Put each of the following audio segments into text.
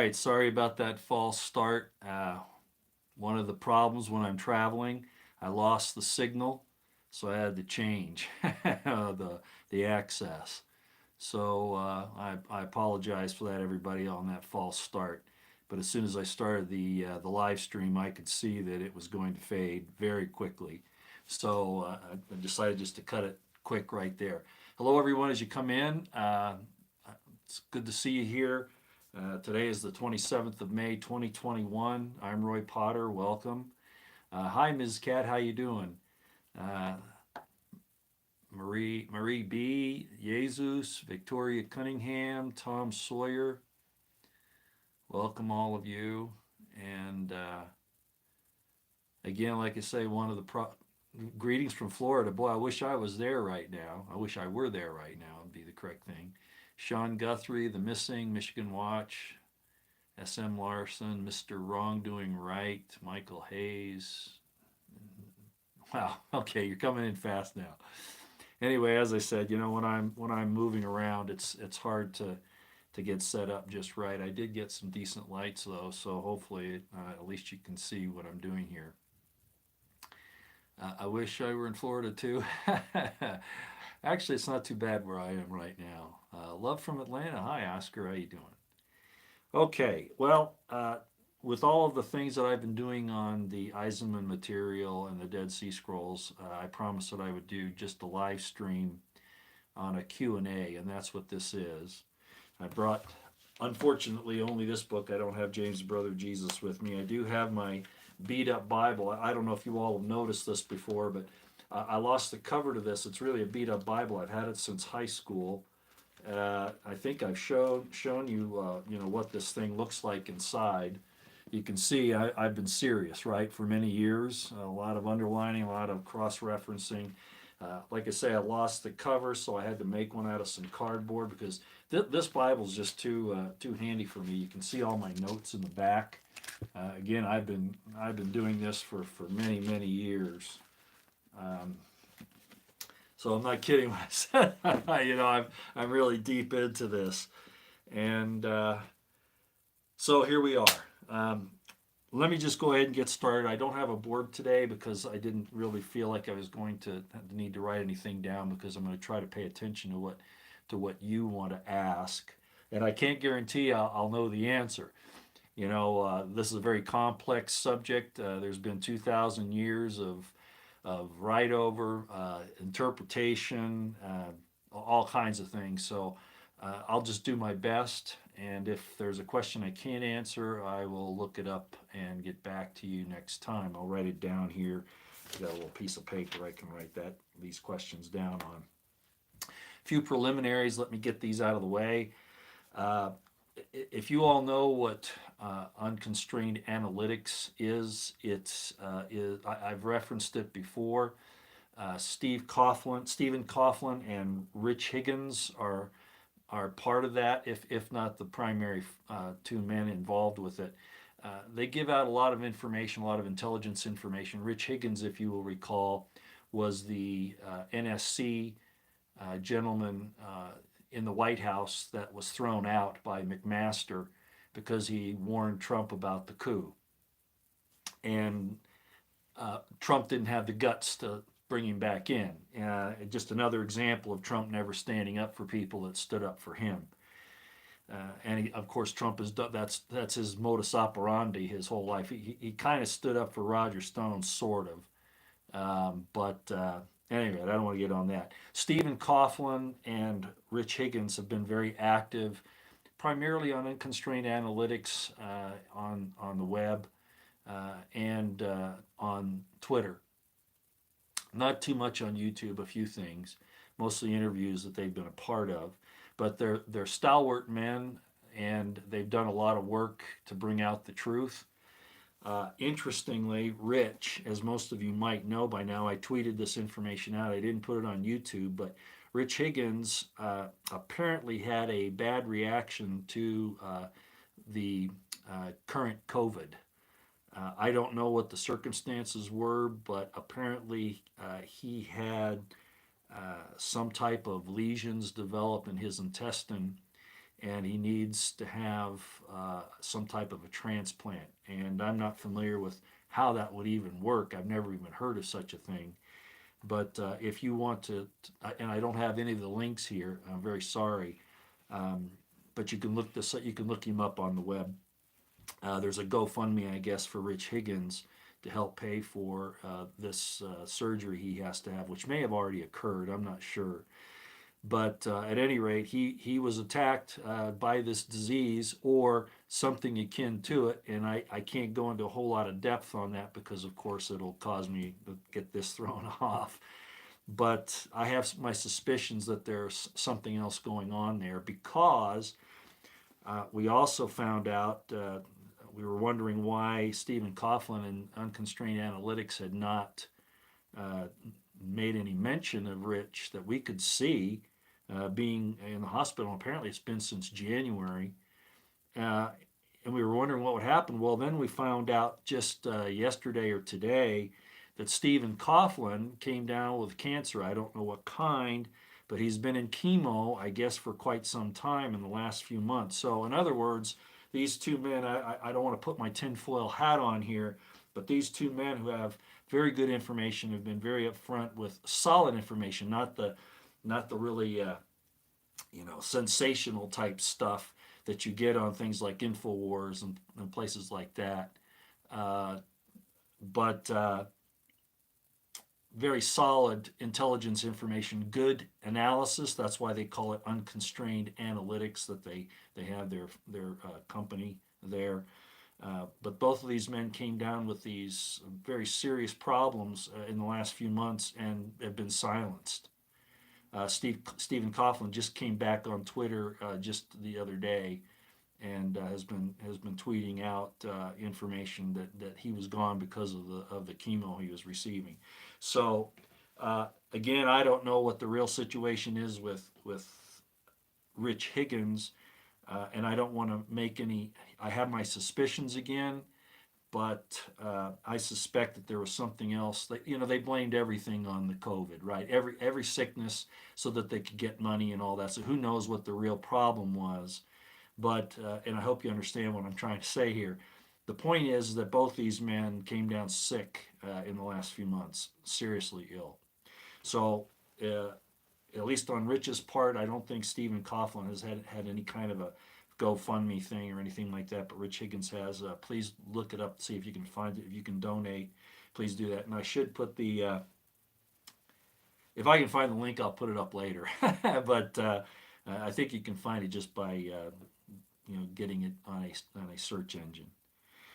right, sorry about that false start. One of the problems when I'm traveling, I lost the signal, so I had to change the access. So I apologize for that, everybody, on that false start. But as soon as I started the live stream, I could see that it was going to fade very quickly. So I decided just to cut it quick right there. Hello, everyone, as you come in. It's good to see you here. Today is the 27th of May, 2021. I'm Roy Potter. Welcome. Hi, Ms. Cat. How you doing? Uh, Marie B, Jesus, Victoria Cunningham, Tom Sawyer. Welcome, all of you. And again, like I say, one of the greetings from Florida. Boy, I wish I was there right now. I wish I were there right now, would be the correct thing. Sean Guthrie, The Missing, Michigan Watch, S.M. Larson, Mr. Wrongdoing Right, Michael Hayes. Wow, okay, you're coming in fast now. Anyway, as I said, when I'm moving around, it's hard to get set up just right. I did get some decent lights though, so hopefully at least you can see what I'm doing here. I wish I were in Florida too. Actually, it's not too bad where I am right now. Love from Atlanta. Hi, Oscar. How you doing? Okay, well, with all of the things that I've been doing on the Eisenman material and the Dead Sea Scrolls, I promised that I would do just a live stream on a Q&A, and that's what this is. I brought, unfortunately, only this book. I don't have James' Brother Jesus with me. I do have my beat up Bible. I don't know if you all have noticed this before, but I lost the cover to this. It's really a beat up Bible. I've had it since high school. I think I've shown you what this thing looks like inside. You can see I've been serious, right, for many years. A lot of underlining, a lot of cross-referencing. Like I say, I lost the cover, so I had to make one out of some cardboard because this Bible's just too handy for me. You can see all my notes in the back. Again, I've been doing this for many years. Um, so I'm not kidding when I said I'm really deep into this, and so here we are. Um, Let me just go ahead and get started. I don't have a board today because I didn't really feel like I was going to need to write anything down because I'm going to try to pay attention to what you want to ask, and I can't guarantee I'll know the answer. This is a very complex subject. There's been 2,000 years of write over, interpretation, all kinds of things. So I'll just do my best. And if there's a question I can't answer, I will look it up and get back to you next time. I'll write it down here. Got a little piece of paper I can write these questions down on. A few preliminaries. Let me get these out of the way. Uh, if you all know what unconstrained analytics is, I've referenced it before. Stephen Coughlin, and Rich Higgins are part of that, if not the primary two men involved with it. They give out a lot of information, a lot of intelligence information. Rich Higgins, if you will recall, was the NSC gentleman in the White House that was thrown out by McMaster because he warned Trump about the coup. And Trump didn't have the guts to bring him back in. Just another example of Trump never standing up for people that stood up for him. Of course, Trump that's his modus operandi his whole life. He kind of stood up for Roger Stone, sort of. But anyway, I don't want to get on that. Stephen Coughlin and Rich Higgins have been very active, primarily on unconstrained analytics on the web and on Twitter. Not too much on YouTube, a few things, mostly interviews that they've been a part of. But they're stalwart men, and they've done a lot of work to bring out the truth. Interestingly, Rich, as most of you might know by now, I tweeted this information out. I didn't put it on YouTube, but Rich Higgins apparently had a bad reaction to the current COVID. I don't know what the circumstances were, but apparently he had some type of lesions develop in his intestine, and he needs to have some type of a transplant. And I'm not familiar with how that would even work. I've never even heard of such a thing. But if you want to, and I don't have any of the links here, I'm very sorry. Um, but you can look this. You can look him up on the web. There's a GoFundMe, I guess, for Rich Higgins to help pay for this surgery he has to have, which may have already occurred. I'm not sure. But at any rate, he was attacked by this disease or something akin to it. And I can't go into a whole lot of depth on that because, of course, it'll cause me to get this thrown off. But I have my suspicions that there's something else going on there because we also found out, we were wondering why Stephen Coughlin and Unconstrained Analytics had not uh, made any mention of Rich that we could see being in the hospital. Apparently, it's been since January. Uh, and we were wondering what would happen. Well, then we found out just yesterday or today that Stephen Coughlin came down with cancer. I don't know what kind, but he's been in chemo, I guess, for quite some time in the last few months. So, in other words, these two men, I don't want to put my tinfoil hat on here, but these two men who have very good information have been very upfront with solid information, not the really sensational type stuff that you get on things like Infowars and places like that. Uh, but very solid intelligence information, good analysis. That's why they call it unconstrained analytics. That they have their company there. But both of these men came down with these very serious problems in the last few months and have been silenced. Stephen Coughlin just came back on Twitter just the other day and has been tweeting out information that he was gone because of the chemo he was receiving. So again, I don't know what the real situation is with Rich Higgins, and I don't want to make any. I have my suspicions again, but I suspect that there was something else. They blamed everything on the COVID, right? Every sickness, so that they could get money and all that. So who knows what the real problem was? But and I hope you understand what I'm trying to say here. The point is that both these men came down sick in the last few months, seriously ill. So uh, at least on Rich's part, I don't think Stephen Coughlin has had any kind of a GoFundMe thing or anything like that, but Rich Higgins has. Please look it up, see if you can find it. If you can donate, please do that. And I should put if I can find the link, I'll put it up later. But I think you can find it just by getting it on a search engine.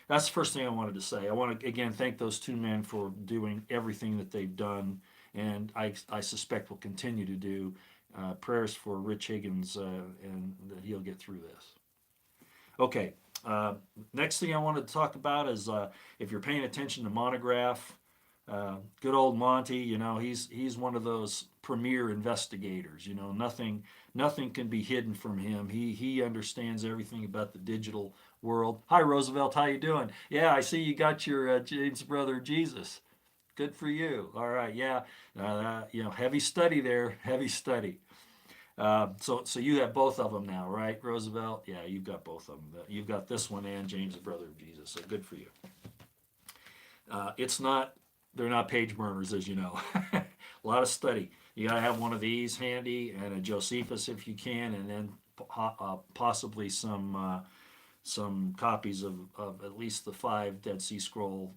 That's the first thing I wanted to say. I want to again thank those two men for doing everything that they've done, and I suspect will continue to do. Prayers for Rich Higgins and that he'll get through this. Okay. Next thing I wanted to talk about is if you're paying attention to Monograph, good old Monty. He's one of those premier investigators. Nothing can be hidden from him. He understands everything about the digital world. Hi Roosevelt, how you doing? Yeah, I see you got your James brother Jesus. Good for you. All right, yeah, heavy study there, heavy study. So you have both of them now, right, Roosevelt? Yeah, you've got both of them. You've got this one and James, the brother of Jesus. So good for you. It's not. They're not page burners, as you know. A lot of study. You got to have one of these handy and a Josephus if you can, and then possibly some copies of at least the 5 Dead Sea Scroll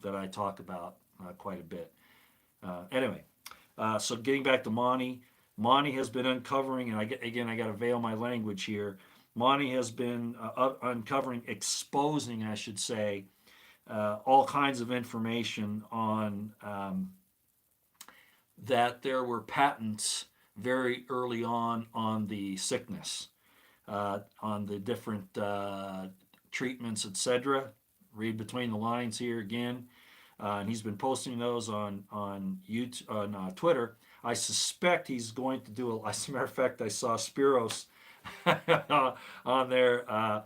that I talk about quite a bit. Anyway, so getting back to Monty has been uncovering, and I got to veil my language here. Monty has been uncovering, exposing, I should say, all kinds of information on that there were patents very early on the sickness, on the different treatments, etc. Read between the lines here again. And he's been posting those on YouTube, on Twitter. I suspect he's going to do as a matter of fact, I saw Spiros on there.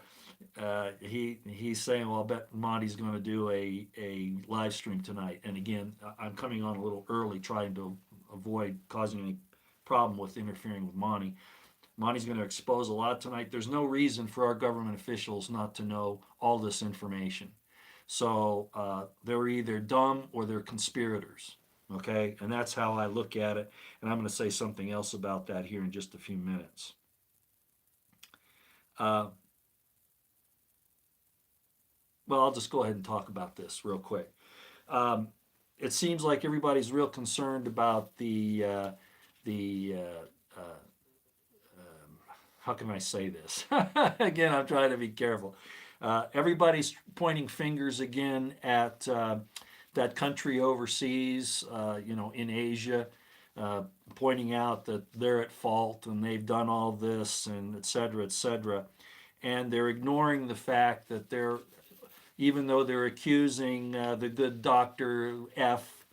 He's saying, well, I bet Monty's going to do a live stream tonight. And again, I'm coming on a little early, trying to avoid causing any problem with interfering with Monty. Monty's going to expose a lot tonight. There's no reason for our government officials not to know all this information. So they're either dumb or they're conspirators. Okay, and that's how I look at it. And I'm going to say something else about that here in just a few minutes. Uh, well, I'll just go ahead and talk about this real quick. Um, it seems like everybody's real concerned about the how can I say this? Again, I'm trying to be careful. Everybody's pointing fingers again at that country overseas, in Asia, uh, pointing out that they're at fault and they've done all this and et cetera, et cetera. And they're ignoring the fact that even though they're accusing the good Dr. F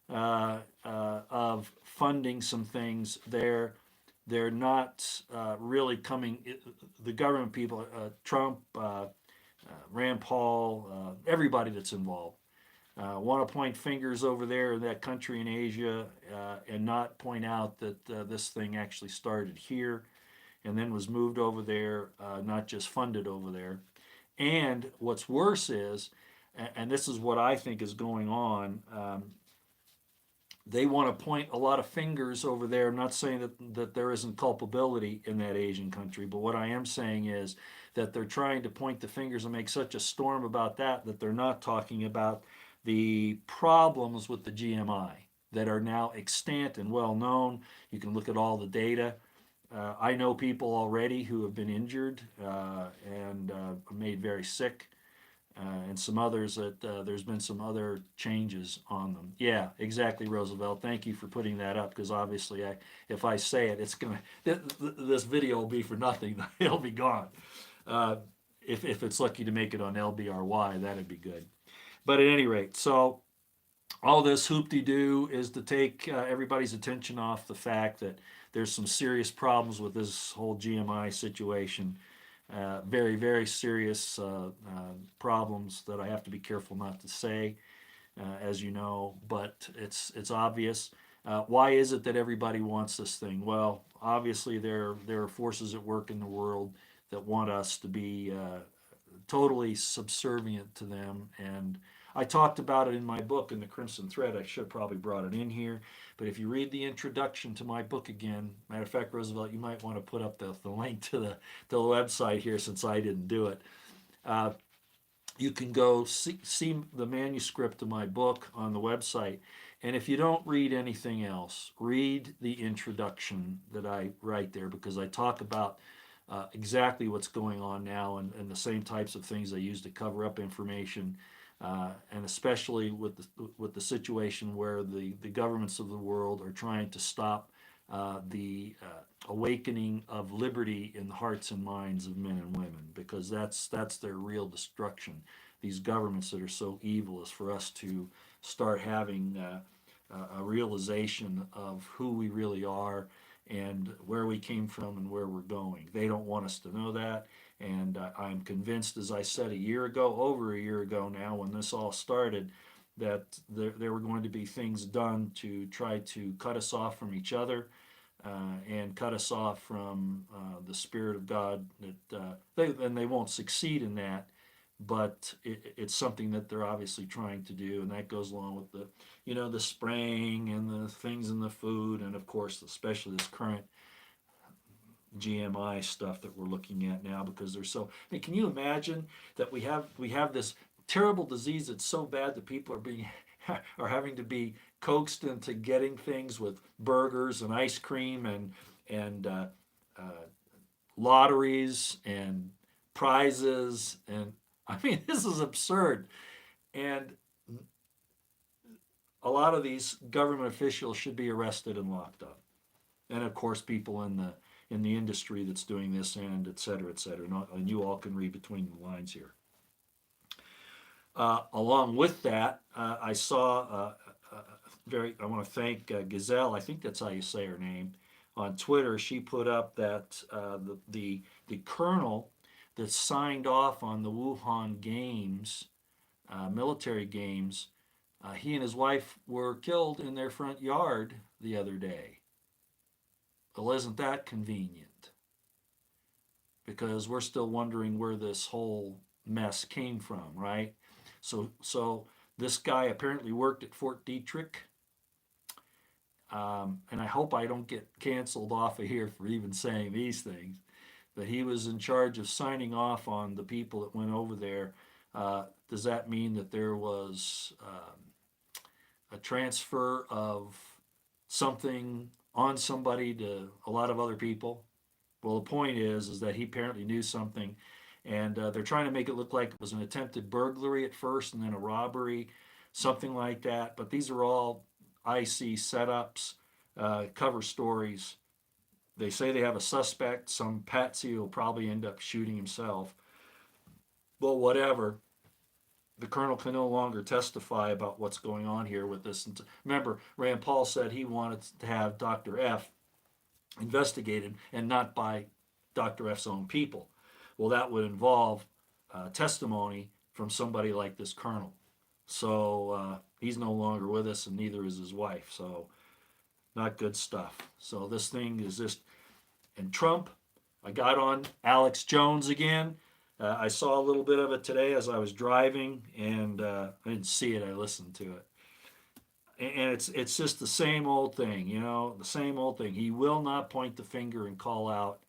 of funding some things, they're not really coming. The government people, Trump, Rand Paul, everybody that's involved, want to point fingers over there in that country in Asia and not point out that this thing actually started here and then was moved over there, not just funded over there. And what's worse is, and this is what I think is going on, they want to point a lot of fingers over there. I'm not saying that there isn't culpability in that Asian country, but what I am saying is that they're trying to point the fingers and make such a storm about that they're not talking about the problems with the GMI that are now extant and well known. You can look at all the data. I know people already who have been injured and made very sick and some others that there's been some other changes on them. Yeah, exactly, Roosevelt. Thank you for putting that up because obviously, if I say it, it's gonna this video will be for nothing. It'll be gone. If it's lucky to make it on LBRY, that'd be good. But at any rate, so all this hoop-de-doo is to take everybody's attention off the fact that there's some serious problems with this whole GMI situation. Very, very serious problems that I have to be careful not to say, as you know, but it's obvious. Why is it that everybody wants this thing? Well, obviously there are forces at work in the world that want us to be totally subservient to them. And I talked about it in my book in the Crimson Thread. I should have probably brought it in here. But if you read the introduction to my book again, matter of fact, Roosevelt, you might want to put up the link to the website here since I didn't do it. You can go see the manuscript of my book on the website. And if you don't read anything else, read the introduction that I write there because I talk about exactly what's going on now and the same types of things I use to cover up information, and especially with the situation where the governments of the world are trying to stop the awakening of liberty in the hearts and minds of men and women because that's their real destruction. These governments that are so evil is for us to start having a realization of who we really are and where we came from and where we're going. They don't want us to know that. And I'm convinced, as I said over a year ago now, when this all started, that there were going to be things done to try to cut us off from each other and cut us off from the Spirit of God. And they won't succeed in that, but it's something that they're obviously trying to do, and that goes along with the spraying and the things in the food, and of course, especially this current GMI stuff that we're looking at now because they're so. I mean, can you imagine that we have this terrible disease that's so bad that people are having to be coaxed into getting things with burgers and ice cream and lotteries and prizes and I mean this is absurd and a lot of these government officials should be arrested and locked up and of course people in the industry that's doing this and et cetera, et cetera. And you all can read between the lines here. Along with that, I saw I want to thank Gazelle, I think that's how you say her name, on Twitter. She put up that the colonel that signed off on the Wuhan Games, military games, he and his wife were killed in their front yard the other day. Well, isn't that convenient? because we're still wondering where this whole mess came from, right? So this guy apparently worked at Fort Detrick, and I hope I don't get canceled off of here for even saying these things. But he was in charge of signing off on the people that went over there. Does that mean that there was a transfer of something on somebody to a lot of other people? Well, the point is that he apparently knew something, and they're trying to make it look like it was an attempted burglary at first, and then a robbery, something like that. But these are all IC setups, cover stories. They say they have a suspect. Some patsy will probably end up shooting himself. Well, whatever. The colonel can no longer testify about what's going on here with this. Remember, Rand Paul said he wanted to have Dr. F investigated and not by Dr. F's own people. Well, that would involve testimony from somebody like this colonel. So he's no longer with us, and neither is his wife. So not good stuff. So this thing is just, and Trump, I got on Alex Jones again. I saw a little bit of it today as I was driving, and I didn't see it. I listened to it, and it's just the same old thing, the same old thing. He will not point the finger and call out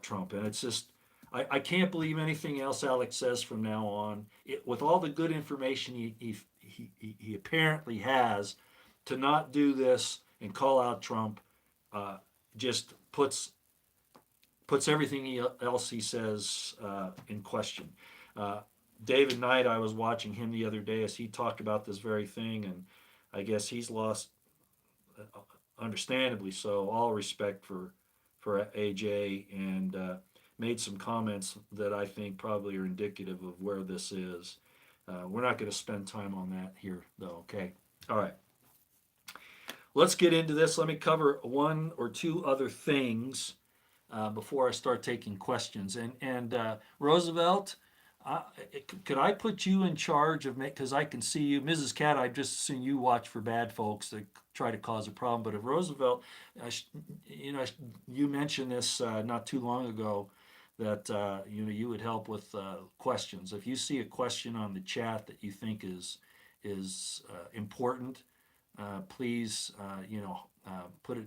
Trump, and it's just I can't believe anything else Alex says from now on. With all the good information he apparently has, to not do this and call out Trump just puts everything else he says in question. David Knight, I was watching him the other day as he talked about this very thing, and I guess he's lost, understandably so, all respect for AJ, and made some comments that I think probably are indicative of where this is. We're not going to spend time on that here, though, okay? All right. Let's get into this. Let me cover one or two other things before I start taking questions. And Roosevelt, could I put you in charge of, because I can see you, Mrs. Cat, I've just seen you watch for bad folks that try to cause a problem. But if Roosevelt, you mentioned this not too long ago, that you would help with questions. If you see a question on the chat that you think is important, please put it,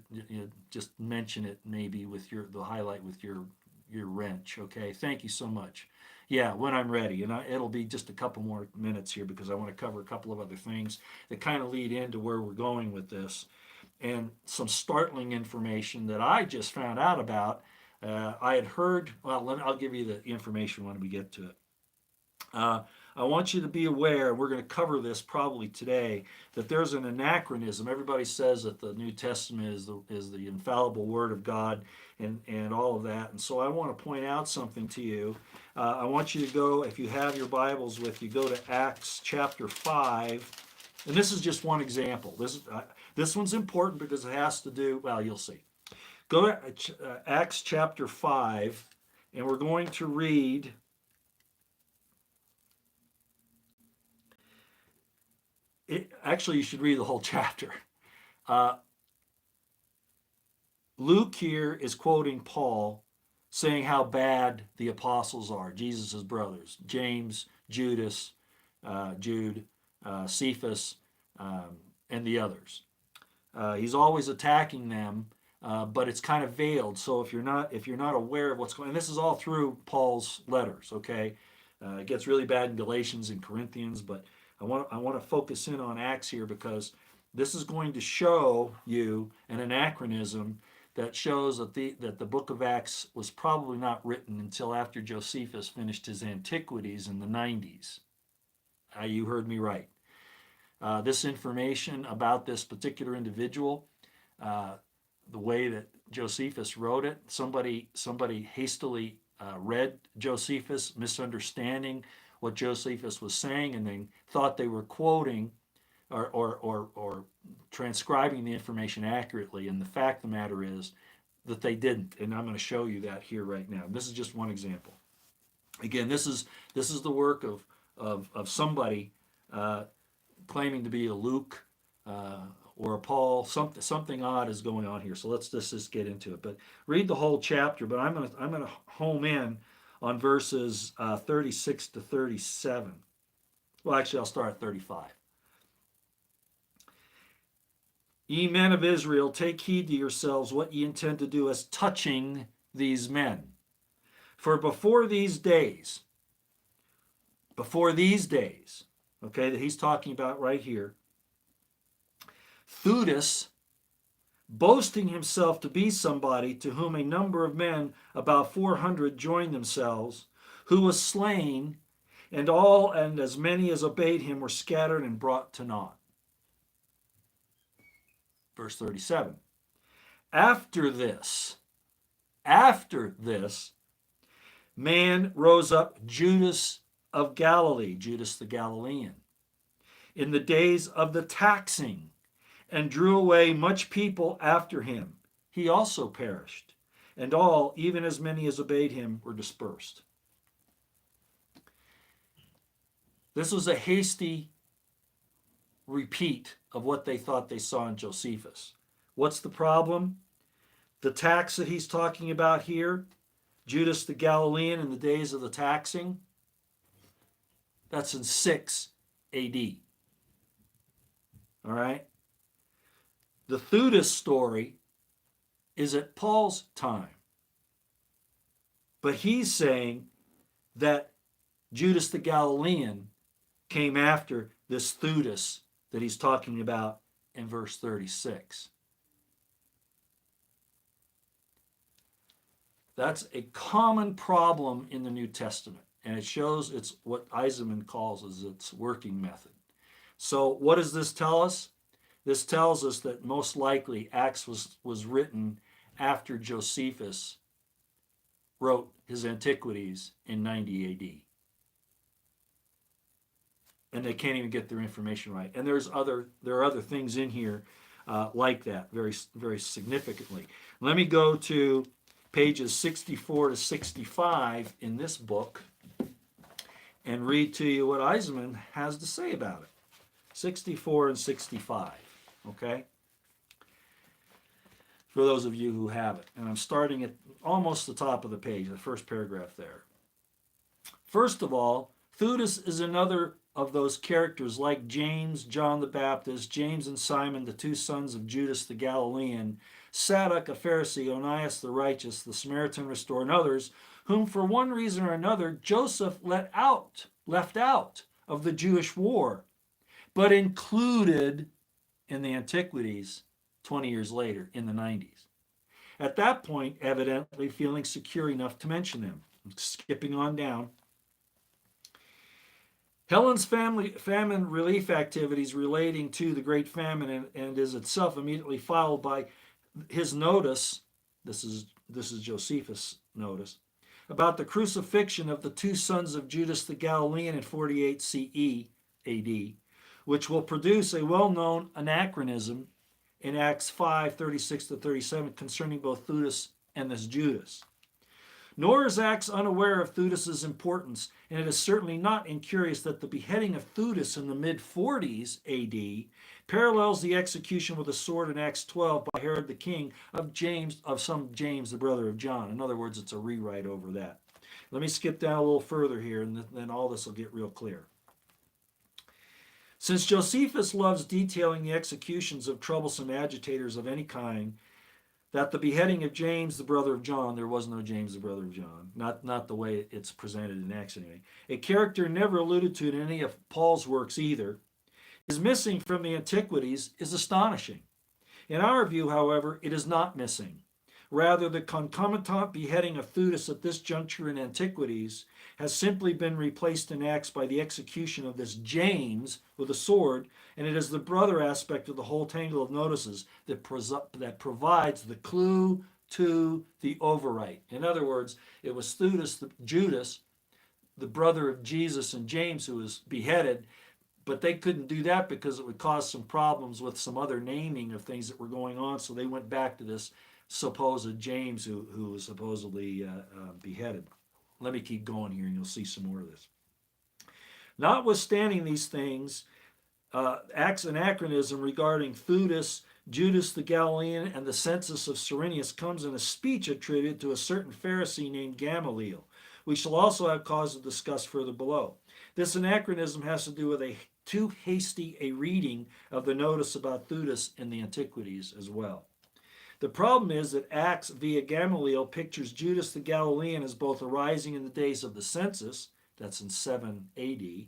just mention it maybe with the highlight with your wrench. Okay, thank you so much. Yeah, when I'm ready, and it'll be just a couple more minutes here because I want to cover a couple of other things that kind of lead into where we're going with this, and some startling information that I just found out about. I had heard. Well, I'll give you the information when we get to it. I want you to be aware, we're going to cover this probably today, that there's an anachronism. Everybody says that the New Testament is the infallible Word of God and all of that. And so I want to point out something to you. I want you to go, if you have your Bibles with you, go to Acts chapter 5. And this is just one example. This one's important because it has to do, well, you'll see. Go to Acts chapter 5, and we're going to read... Actually, you should read the whole chapter. Luke here is quoting Paul, saying how bad the apostles are, Jesus' brothers, James, Judas, Jude, Cephas, and the others. He's always attacking them, but it's kind of veiled. So if you're not aware of what's going on, and this is all through Paul's letters, okay? It gets really bad in Galatians and Corinthians, but I want to focus in on Acts here because this is going to show you an anachronism that shows that the book of Acts was probably not written until after Josephus finished his Antiquities in the 90s. You heard me right. This information about this particular individual, the way that Josephus wrote it, somebody hastily read Josephus, misunderstanding what Josephus was saying, and then thought they were quoting or transcribing the information accurately. And the fact of the matter is that they didn't. And I'm going to show you that here right now. This is just one example. Again, this is the work of somebody claiming to be a Luke or a Paul. Something odd is going on here. So let's just get into it. But read the whole chapter. But I'm gonna home in on verses 36 to 37. Well, actually, I'll start at 35. Ye men of Israel, take heed to yourselves what ye intend to do as touching these men. For before these days, okay, that he's talking about right here, Theudas, boasting himself to be somebody, to whom a number of men, about 400, joined themselves, who was slain, and as many as obeyed him were scattered and brought to naught. Verse 37. After this, man rose up Judas of Galilee, Judas the Galilean, in the days of the taxing, and drew away much people after him. He also perished, and all, even as many as obeyed him, were dispersed. This was a hasty repeat of what they thought they saw in Josephus. What's the problem? The tax that he's talking about here, Judas the Galilean in the days of the taxing, that's in 6 AD. All right? The Theudas story is at Paul's time. But he's saying that Judas the Galilean came after this Theudas that he's talking about in verse 36. That's a common problem in the New Testament, and it shows it's what Eisenman calls as its working method. So what does this tell us? This tells us that most likely Acts was written after Josephus wrote his Antiquities in 90 AD. And they can't even get their information right. And there are other things in here like that, very, very significantly. Let me go to pages 64 to 65 in this book and read to you what Eisenman has to say about it. 64 and 65, okay? For those of you who have it. And I'm starting at almost the top of the page, the first paragraph there. First of all, Theudas is another of those characters like James, John the Baptist, James and Simon, the two sons of Judas the Galilean, Sadok, a Pharisee, Onias the righteous, the Samaritan restorer, and others, whom for one reason or another Joseph left out of the Jewish war, but included in the Antiquities 20 years later, in the 90s. At that point, evidently feeling secure enough to mention them. Skipping on down. Helen's famine relief activities relating to the Great Famine and is itself immediately followed by his notice, this is Josephus' notice, about the crucifixion of the two sons of Judas the Galilean in 48 CE AD, which will produce a well-known anachronism in Acts 5:36 to 37 concerning both Theudas and this Judas. Nor is Acts unaware of Theudas' importance, and it is certainly not incurious that the beheading of Theudas in the mid-40s AD parallels the execution with a sword in Acts 12 by Herod the king of James, the brother of John. In other words, it's a rewrite over that. Let me skip down a little further here, and then all this will get real clear. Since Josephus loves detailing the executions of troublesome agitators of any kind, that the beheading of James, the brother of John, there was no James, the brother of John, not the way it's presented in Acts anyway, a character never alluded to in any of Paul's works either, is missing from the Antiquities is astonishing. In our view, however, it is not missing. Rather, the concomitant beheading of Theudas at this juncture in Antiquities has simply been replaced in Acts by the execution of this James with a sword, and it is the brother aspect of the whole tangle of notices that provides the clue to the overwrite. In other words, it was Theudas, Judas, the brother of Jesus and James, who was beheaded, but they couldn't do that because it would cause some problems with some other naming of things that were going on, so they went back to this supposed James who was supposedly beheaded. Let me keep going here and you'll see some more of this. Notwithstanding these things, Acts anachronism regarding Theudas, Judas the Galilean, and the census of Cyrenius comes in a speech attributed to a certain Pharisee named Gamaliel. We shall also have cause to discuss further below. This anachronism has to do with too hasty a reading of the notice about Theudas in the Antiquities as well. The problem is that Acts via Gamaliel pictures Judas the Galilean as both arising in the days of the census, that's in 7 AD,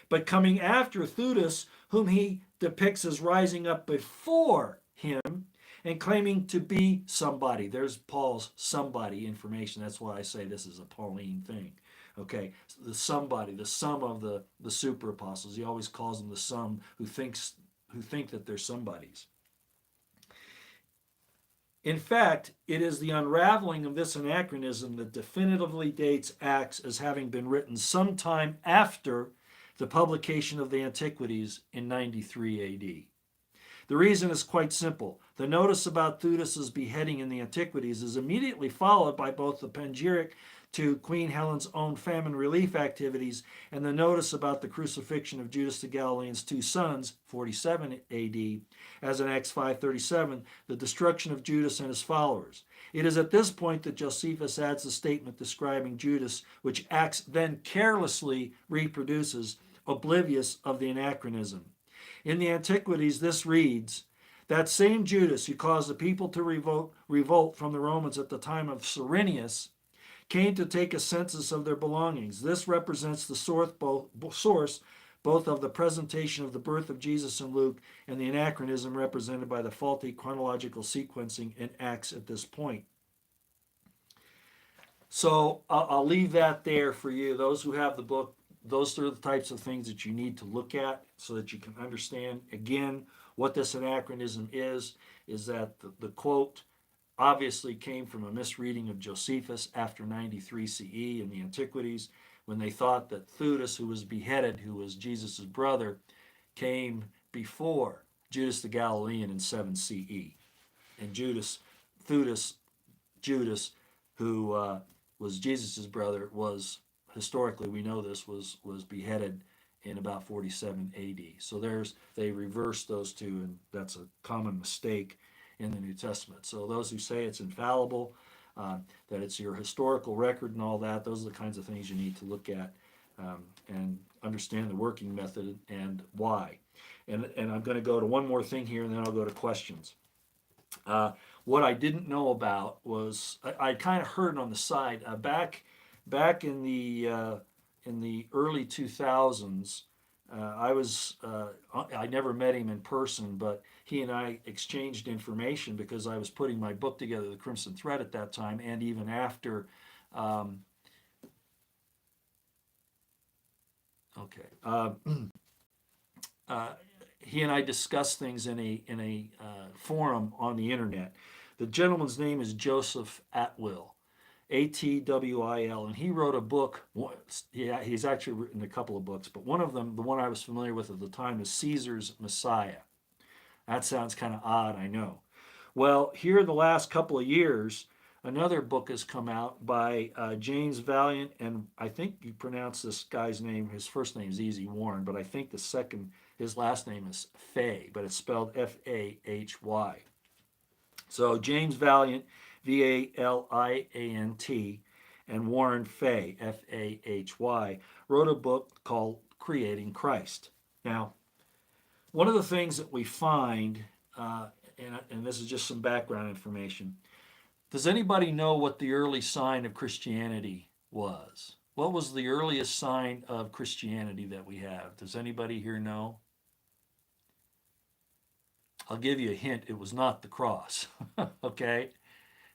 but coming after Theudas, whom he depicts as rising up before him and claiming to be somebody. There's Paul's somebody information. That's why I say this is a Pauline thing. Okay, the somebody, the sum of the super apostles. He always calls them the sum who think that they're somebodies. In fact, it is the unraveling of this anachronism that definitively dates Acts as having been written sometime after the publication of the Antiquities in 93 AD. The reason is quite simple. The notice about Theudas' beheading in the Antiquities is immediately followed by both the panegyric to Queen Helen's own famine relief activities and the notice about the crucifixion of Judas the Galilean's two sons, 47 AD, as in Acts 5:37, the destruction of Judas and his followers. It is at this point that Josephus adds the statement describing Judas, which Acts then carelessly reproduces, oblivious of the anachronism. In the Antiquities, this reads, that same Judas who caused the people to revolt from the Romans at the time of Cyrenius came to take a census of their belongings. This represents the source both of the presentation of the birth of Jesus in Luke and the anachronism represented by the faulty chronological sequencing in Acts at this point. So I'll leave that there for you. Those who have the book, those are the types of things that you need to look at so that you can understand, again, what this anachronism is that the quote obviously came from a misreading of Josephus after 93 CE in the Antiquities, when they thought that Theudas, who was beheaded, who was Jesus' brother, came before Judas the Galilean in 7 CE. And Theudas, Judas, who was Jesus' brother, was, historically we know this, was beheaded in about 47 AD. So they reversed those two, and that's a common mistake in the New Testament. So those who say it's infallible, that it's your historical record and all that, those are the kinds of things you need to look at and understand the working method and why. And I'm going to go to one more thing here, and then I'll go to questions. What I didn't know about was I kind of heard on the side back in the early 2000s. I never met him in person, but he and I exchanged information because I was putting my book together, The Crimson Thread, at that time, and even after. He and I discussed things in a forum on the internet. The gentleman's name is Joseph Atwill, Atwil, and he wrote a book. Yeah, he's actually written a couple of books, but one of them, the one I was familiar with at the time, is Caesar's Messiah. That sounds kind of odd, I know. Well, here the last couple of years, another book has come out by James Valiant, and I think you pronounce this guy's name, his first name is Easy Warren, but I think his last name is Fay, but it's spelled Fahy. So James Valiant, Valiant, and Warren Fay, Fahy, wrote a book called Creating Christ. Now, one of the things that we find, and this is just some background information, does anybody know what the early sign of Christianity was? What was the earliest sign of Christianity that we have? Does anybody here know? I'll give you a hint. It was not the cross. Okay?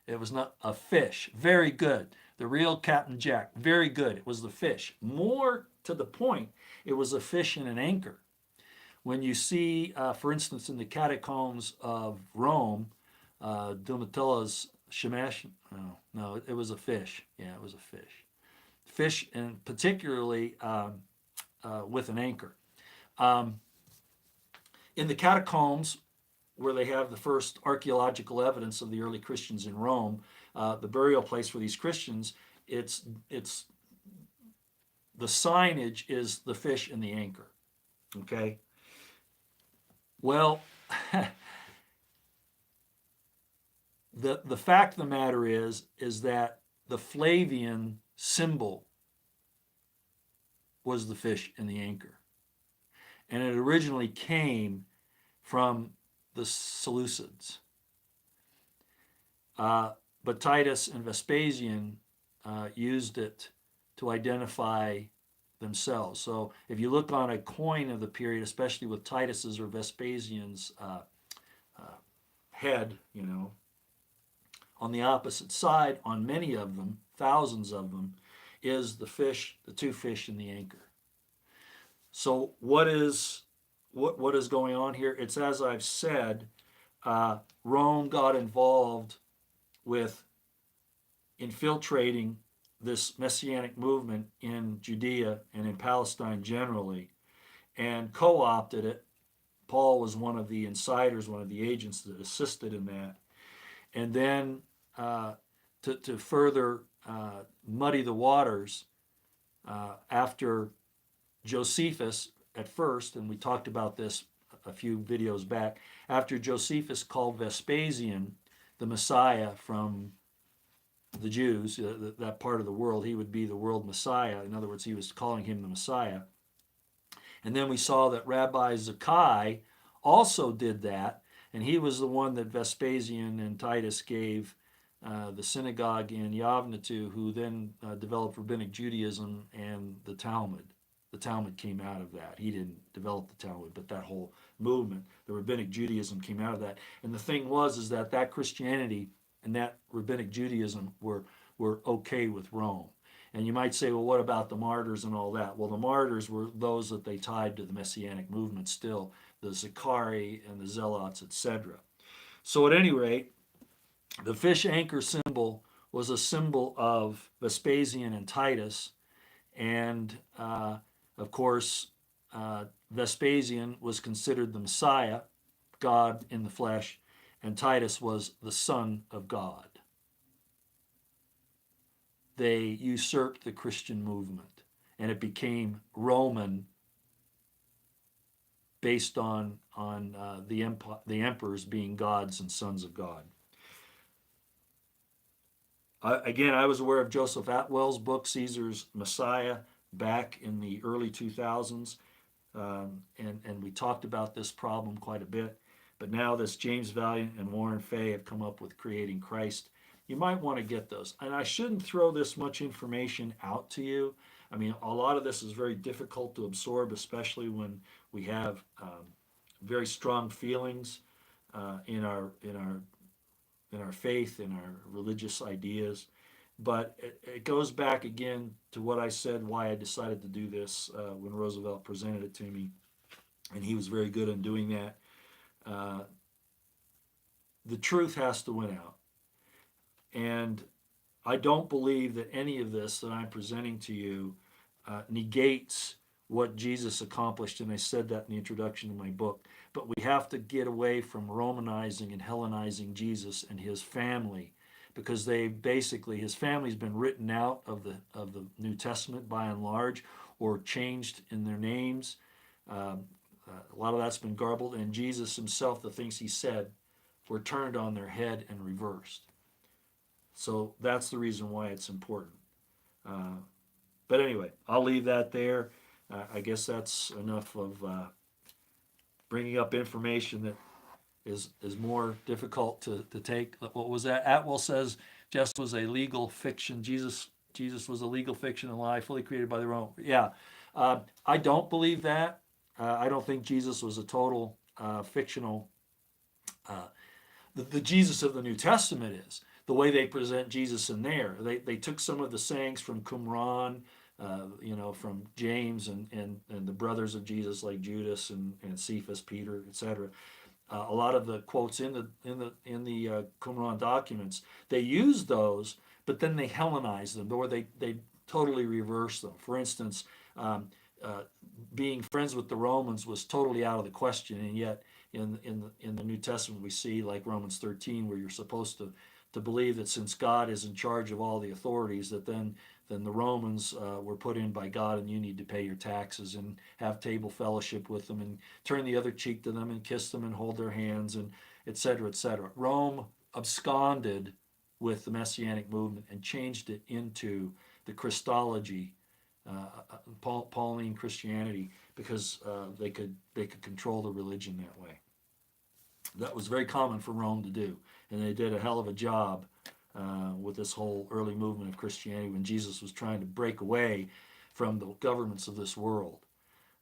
It was not a fish. Very good. The real Captain Jack. Very good. It was the fish. More to the point, it was a fish in an anchor. When you see, for instance, in the catacombs of Rome, Donatello's Shamash, no, it was a fish. Yeah, it was a fish. Fish, and particularly with an anchor. In the catacombs, where they have the first archaeological evidence of the early Christians in Rome, the burial place for these Christians, it's the signage is the fish and the anchor. Okay, Well, the fact of the matter is that the Flavian symbol was the fish and the anchor, and it originally came from the Seleucids. But Titus and Vespasian used it to identify themselves. So if you look on a coin of the period, especially with Titus's or Vespasian's head, on the opposite side, on many of them, thousands of them, is the fish, the two fish, and the anchor. So what is going on here? It's as I've said, Rome got involved with infiltrating this messianic movement in Judea and in Palestine generally, and co-opted it. Paul was one of the insiders, one of the agents that assisted in that. And then to further muddy the waters, after Josephus, at first, and we talked about this a few videos back, after Josephus called Vespasian the Messiah from the Jews, that part of the world, he would be the world Messiah. In other words, he was calling him the Messiah. And then we saw that Rabbi Zakkai also did that, and he was the one that Vespasian and Titus gave the synagogue in Yavne to, who then developed Rabbinic Judaism and the Talmud. The Talmud came out of that. He didn't develop the Talmud, but that whole movement, the Rabbinic Judaism, came out of that. And the thing was that Christianity and that Rabbinic Judaism were okay with Rome. And you might say, well, what about the martyrs and all that? Well, the martyrs were those that they tied to the Messianic movement still, the Zacharii and the Zealots, etc. So at any rate, the fish anchor symbol was a symbol of Vespasian and Titus. And of course, Vespasian was considered the Messiah, God in the flesh, and Titus was the Son of God. They usurped the Christian movement, and it became Roman, based on the emperors being gods and sons of God. Again, I was aware of Joseph Atwell's book, Caesar's Messiah, back in the early 2000s, and we talked about this problem quite a bit. But now this James Valiant and Warren Fay have come up with Creating Christ. You might want to get those. And I shouldn't throw this much information out to you. I mean, a lot of this is very difficult to absorb, especially when we have very strong feelings in our faith, in our religious ideas. But it goes back again to what I said, why I decided to do this when Roosevelt presented it to me. And he was very good in doing that. The truth has to win out. And I don't believe that any of this that I'm presenting to you negates what Jesus accomplished, and I said that in the introduction to my book. But we have to get away from Romanizing and Hellenizing Jesus and his family, because his family's been written out of the New Testament by and large, or changed in their names. A lot of that's been garbled, and Jesus himself, the things he said, were turned on their head and reversed. So that's the reason why it's important. But anyway, I'll leave that there. I guess that's enough of bringing up information that is more difficult to take. What was that? Atwell says Jesus was a legal fiction. Jesus was a legal fiction and lie, fully created by the Rome. Yeah, I don't believe that. I don't think Jesus was a total fictional. The Jesus of the New Testament is the way they present Jesus in there. They took some of the sayings from Qumran, from James and the brothers of Jesus like Judas and Cephas, Peter, etc. A lot of the quotes in the Qumran documents, they use those, but then they Hellenize them, or they totally reverse them. For instance, being friends with the Romans was totally out of the question, and yet in the New Testament we see, like Romans 13, where you're supposed to to believe that since God is in charge of all the authorities, that then the Romans were put in by God, and you need to pay your taxes and have table fellowship with them and turn the other cheek to them and kiss them and hold their hands and et cetera, et cetera. Rome absconded with the Messianic movement and changed it into the Christology, Pauline Christianity, because they could control the religion that way. That was very common for Rome to do, and they did a hell of a job with this whole early movement of Christianity when Jesus was trying to break away from the governments of this world.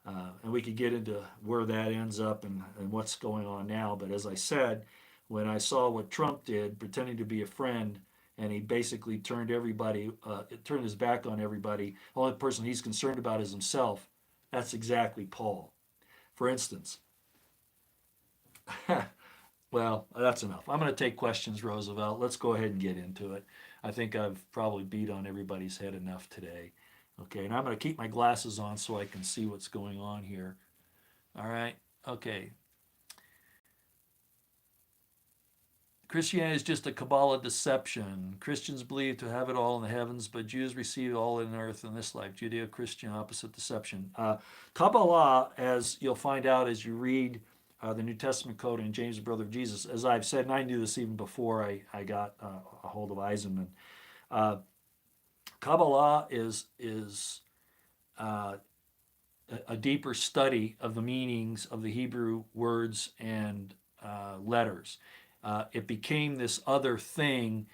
And we could get into where that ends up and what's going on now. But as I said, when I saw what Trump did, pretending to be a friend, and he basically turned his back on everybody, the only person he's concerned about is himself, that's exactly Paul. For instance, well, that's enough. I'm going to take questions, Roosevelt. Let's go ahead and get into it. I think I've probably beat on everybody's head enough today. Okay, and I'm going to keep my glasses on so I can see what's going on here. All right, okay. Christianity is just a Kabbalah deception. Christians believe to have it all in the heavens, but Jews receive all in earth in this life. Judeo-Christian opposite deception. Kabbalah, as you'll find out as you read the New Testament code in James, the brother of Jesus, as I've said, and I knew this even before I got a hold of Eisenman. Kabbalah is a deeper study of the meanings of the Hebrew words and letters. It became this other thing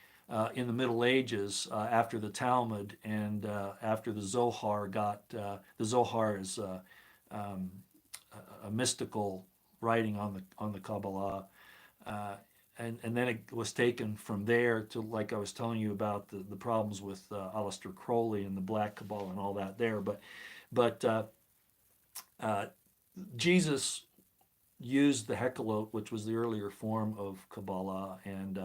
in the Middle Ages after the Talmud and after the Zohar the Zohar is a mystical writing on the Kabbalah. And then it was taken from there to, like I was telling you about the problems with Aleister Crowley and the Black Kabbalah and all that there. But Jesus used the Hekkelot, which was the earlier form of Kabbalah, and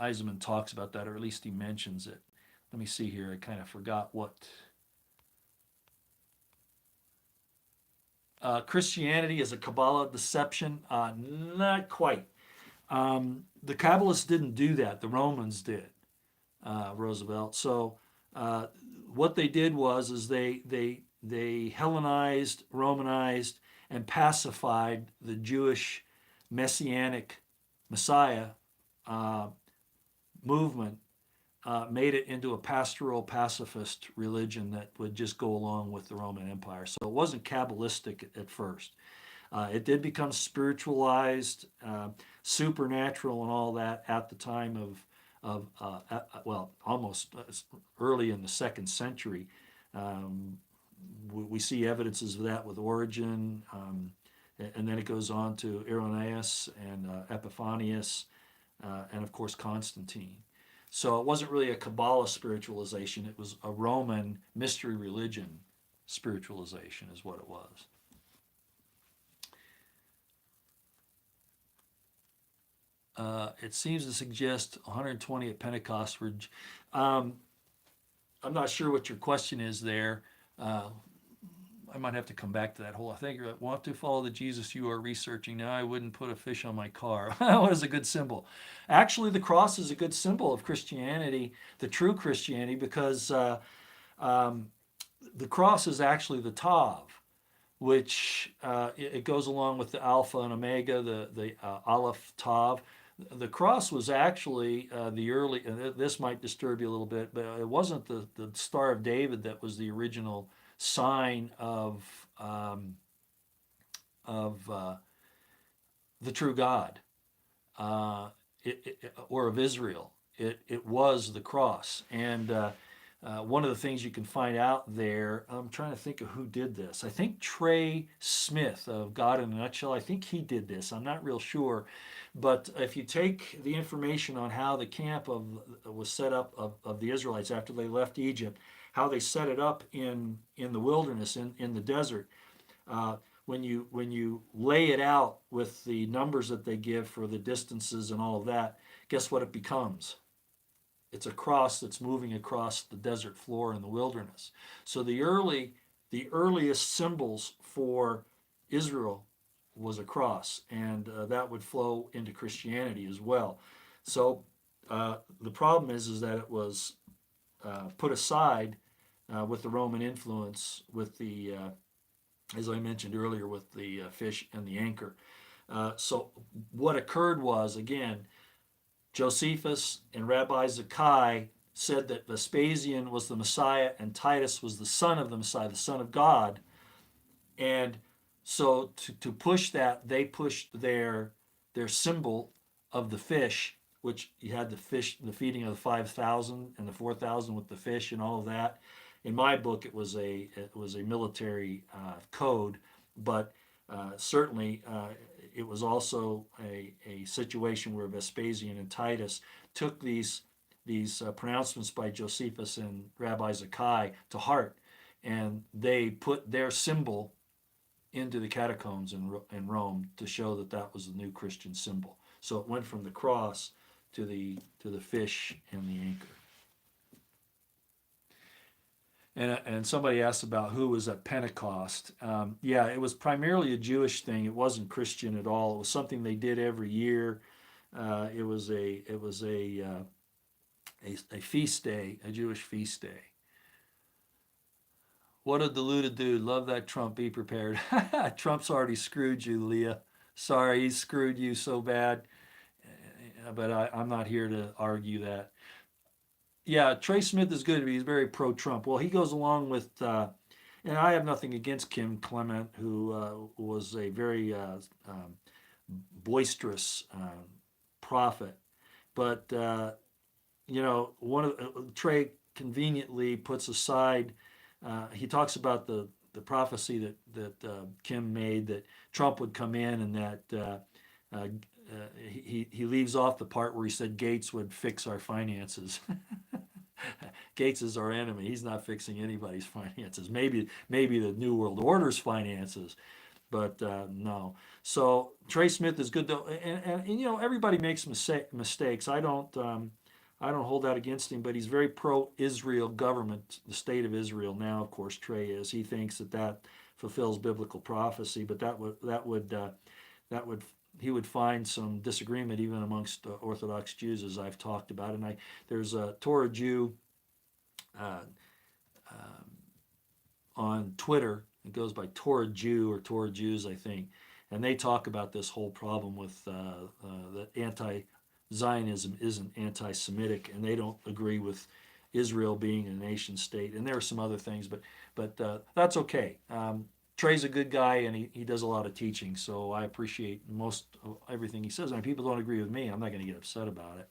Eisenman talks about that, or at least he mentions it. Let me see here. I kind of forgot what. Christianity is a Kabbalah deception? Not quite. The Kabbalists didn't do that. The Romans did, Roosevelt. So what they did was they Hellenized, Romanized, and pacified the Jewish Messianic Messiah movement, made it into a pastoral pacifist religion that would just go along with the Roman Empire. So it wasn't Kabbalistic at first. It did become spiritualized, supernatural, and all that at the time well, almost early in the 2nd century. We see evidences of that with Origen, and then it goes on to Irenaeus and Epiphanius, and of course Constantine. So it wasn't really a Kabbalah spiritualization, it was a Roman mystery religion spiritualization is what it was. It seems to suggest 120 at Pentecost were. I'm not sure what your question is there. I might have to come back to that whole. I think you want to follow the Jesus you are researching. Now I wouldn't put a fish on my car. What is a good symbol? Actually, the cross is a good symbol of Christianity, the true Christianity, because the cross is actually the Tav, which it goes along with the Alpha and Omega, the Aleph Tav. The cross was actually the early. This might disturb you a little bit, but it wasn't the Star of David that was the original sign of the true God, or of Israel. It was the cross, and one of the things you can find out there. I'm trying to think of who did this. I think Trey Smith of God in a Nutshell. I think he did this. I'm not real sure, but if you take the information on how the camp was set up of the Israelites after they left Egypt, how they set it up in the wilderness, in the desert, when you lay it out with the numbers that they give for the distances and all of that, guess what it becomes? It's a cross that's moving across the desert floor in the wilderness. So the earliest symbols for Israel was a cross, and that would flow into Christianity as well. So the problem is that it was put aside with the Roman influence, with the as I mentioned earlier, with the fish and the anchor. So what occurred was, again, Josephus and Rabbi Zakkai said that Vespasian was the Messiah and Titus was the son of the Messiah, the son of God. And so to push that, they pushed their symbol of the fish, which you had the fish, the feeding of the 5,000 and the 4,000 with the fish and all of that. In my book, it was a military code, but certainly it was also a situation where Vespasian and Titus took these pronouncements by Josephus and Rabbi Zakkai to heart, and they put their symbol into the catacombs in Rome to show that that was the new Christian symbol. So it went from the cross to the fish and the anchor. And somebody asked about who was at Pentecost. Yeah, it was primarily a Jewish thing. It wasn't Christian at all. It was something they did every year. It was a feast day, a Jewish feast day. What a deluded dude. Love that Trump. Be prepared. Trump's already screwed you, Leah. Sorry, he's screwed you so bad. But I'm not here to argue that. Yeah, Trey Smith is good, but he's very pro-Trump. Well, he goes along with, and I have nothing against Kim Clement, who was a very boisterous prophet. But one of Trey conveniently puts aside. He talks about the prophecy that Kim made that Trump would come in, and that he leaves off the part where he said Gates would fix our finances. Gates is our enemy. He's not fixing anybody's finances. Maybe the New World Order's finances, but no. So Trey Smith is good though, and everybody makes mistakes. I don't hold that against him, but he's very pro-Israel government, the state of Israel now. Of course, Trey is. He thinks that fulfills biblical prophecy, but that would he would find some disagreement even amongst Orthodox Jews, as I've talked about. And there's a Torah Jew on Twitter. It goes by Torah Jew or Torah Jews, I think, and they talk about this whole problem with that anti-Zionism isn't anti-Semitic, and they don't agree with Israel being a nation state. And there are some other things, but that's okay. Trey's a good guy, and he does a lot of teaching, so I appreciate most of everything he says. And if people don't agree with me, I'm not going to get upset about it.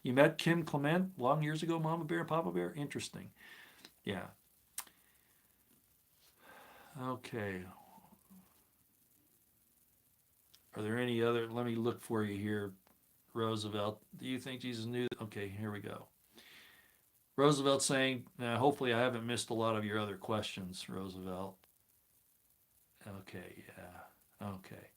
You met Kim Clement long years ago, Mama Bear, Papa Bear? Interesting. Yeah. Okay. Are there any other? Let me look for you here, Roosevelt. Do you think Jesus knew? Okay, here we go. Roosevelt saying, hopefully I haven't missed a lot of your other questions, Roosevelt. Okay, yeah, okay.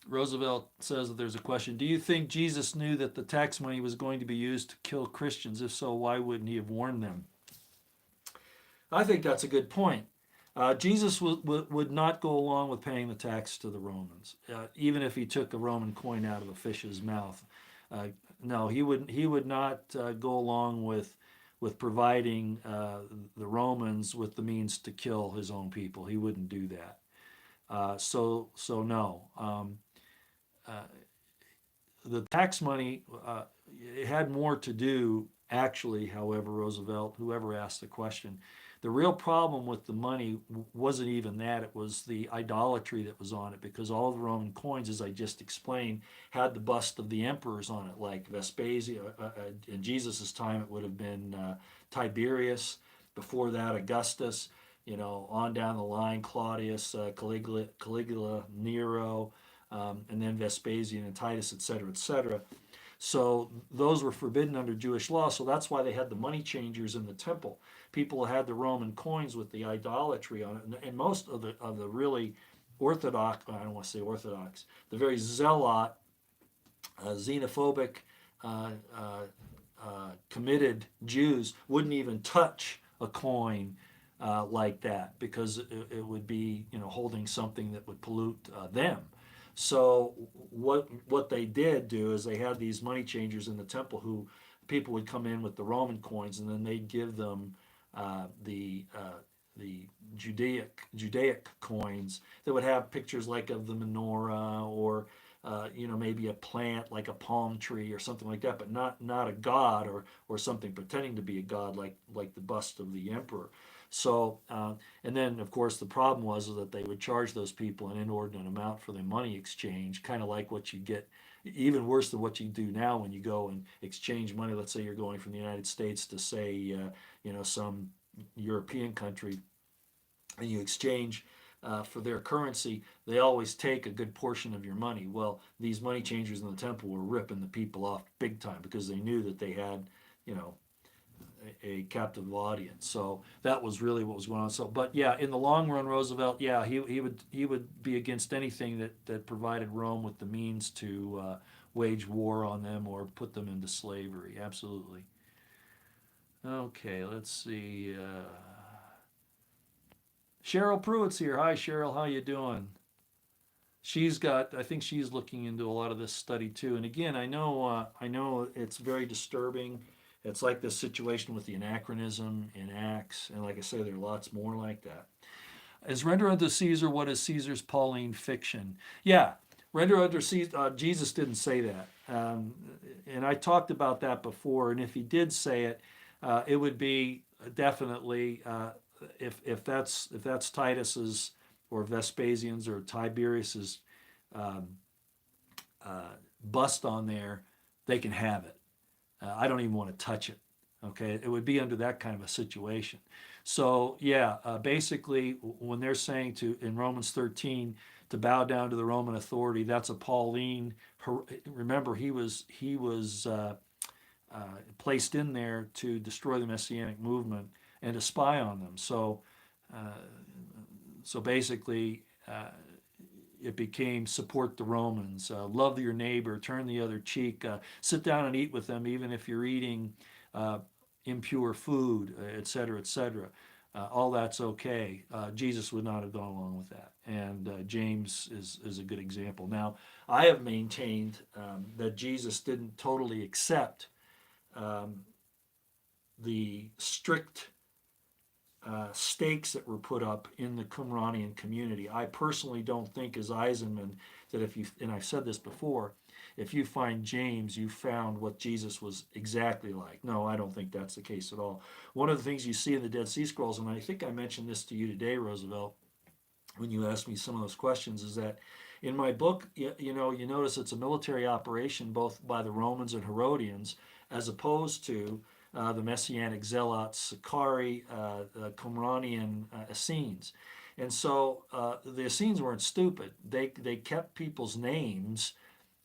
Roosevelt says that there's a question. Do you think Jesus knew that the tax money was going to be used to kill Christians? If so, why wouldn't he have warned them? I think that's a good point. Jesus would not go along with paying the tax to the Romans, even if he took a Roman coin out of a fish's mouth. No, he would not go along with providing the Romans with the means to kill his own people. He wouldn't do that. So no. The tax money, it had more to do, actually, however, Roosevelt, whoever asked the question, the real problem with the money wasn't even that. It was the idolatry that was on it, because all the Roman coins, as I just explained, had the bust of the emperors on it, like Vespasian. In Jesus' time, it would have been Tiberius. Before that, Augustus. On down the line, Claudius, Caligula, Nero, and then Vespasian and Titus, etc., etc. So those were forbidden under Jewish law. So that's why they had the money changers in the temple. People had the Roman coins with the idolatry on it, and most of the really Orthodox, I don't want to say Orthodox, the very zealot, xenophobic, committed Jews wouldn't even touch a coin like that, because it would be holding something that would pollute them. So what they did do is they had these money changers in the temple who people would come in with the Roman coins, and then they'd give them the Judaic coins that would have pictures like of the menorah, or maybe a plant like a palm tree or something like that, but not a god, or something pretending to be a god like the bust of the emperor. So and then of course the problem was that they would charge those people an inordinate amount for the money exchange, kind of like what you get, even worse than what you do now when you go and exchange money. Let's say you're going from the United States to, say, some European country, and you exchange for their currency. They always take a good portion of your money. Well, these money changers in the temple were ripping the people off big time because they knew that they had, you know, a captive audience. So that was really what was going on. So, but yeah, in the long run, Roosevelt, yeah, he would be against anything that provided Rome with the means to wage war on them or put them into slavery. Absolutely. Okay, let's see. Cheryl Pruitt's here. Hi, Cheryl. How you doing? I think she's looking into a lot of this study too. And again, I know it's very disturbing. It's like this situation with the anachronism in Acts, and like I say, there are lots more like that. Is render unto Caesar what is Caesar's Pauline fiction? Yeah, render unto Caesar. Jesus didn't say that, and I talked about that before. And if he did say it, it would be definitely if that's Titus's or Vespasian's or Tiberius's um, bust on there, they can have it. I don't even want to touch it. Okay, it would be under that kind of a situation. So yeah, basically, when they're saying to in Romans 13 to bow down to the Roman authority, that's a Pauline. Remember, he was placed in there to destroy the Messianic movement and to spy on them. Uh, so basically, it became support the Romans, love your neighbor, turn the other cheek, sit down and eat with them, even if you're eating uh, impure food, et cetera, et cetera. All that's okay. Jesus would not have gone along with that. And James is a good example. Now, I have maintained that Jesus didn't totally accept um, the strict stakes that were put up in the Qumranian community. I personally don't think, as Eisenman, that if you, and I've said this before, if you find James, you found what Jesus was exactly like. No, I don't think that's the case at all. One of the things you see in the Dead Sea Scrolls, and I think I mentioned this to you today, Roosevelt, when you asked me some of those questions, is that in my book, you notice it's a military operation both by the Romans and Herodians, as opposed to the Messianic Zealots, Sicarii, Qumranian Essenes. And so the Essenes weren't stupid. They kept people's names.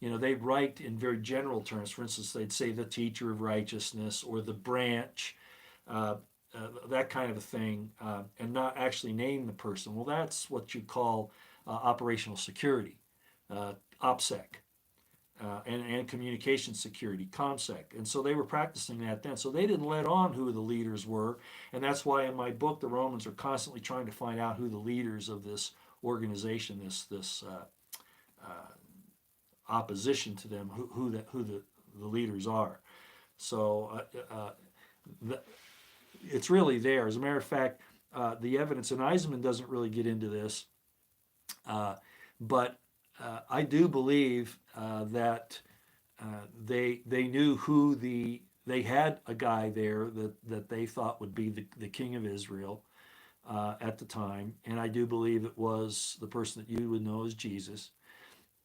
They'd write in very general terms. For instance, they'd say the teacher of righteousness or the branch, uh, that kind of a thing, and not actually name the person. Well, that's what you call operational security, OPSEC, and communication security, ComSec. And so they were practicing that then. So they didn't let on who the leaders were. And that's why in my book, the Romans are constantly trying to find out who the leaders of this organization, this opposition to them, who the leaders are. So it's really there. As a matter of fact, the evidence, and Eisenman doesn't really get into this, but I do believe that they knew they had a guy there that they thought would be the king of Israel at the time, and I do believe it was the person that you would know as Jesus.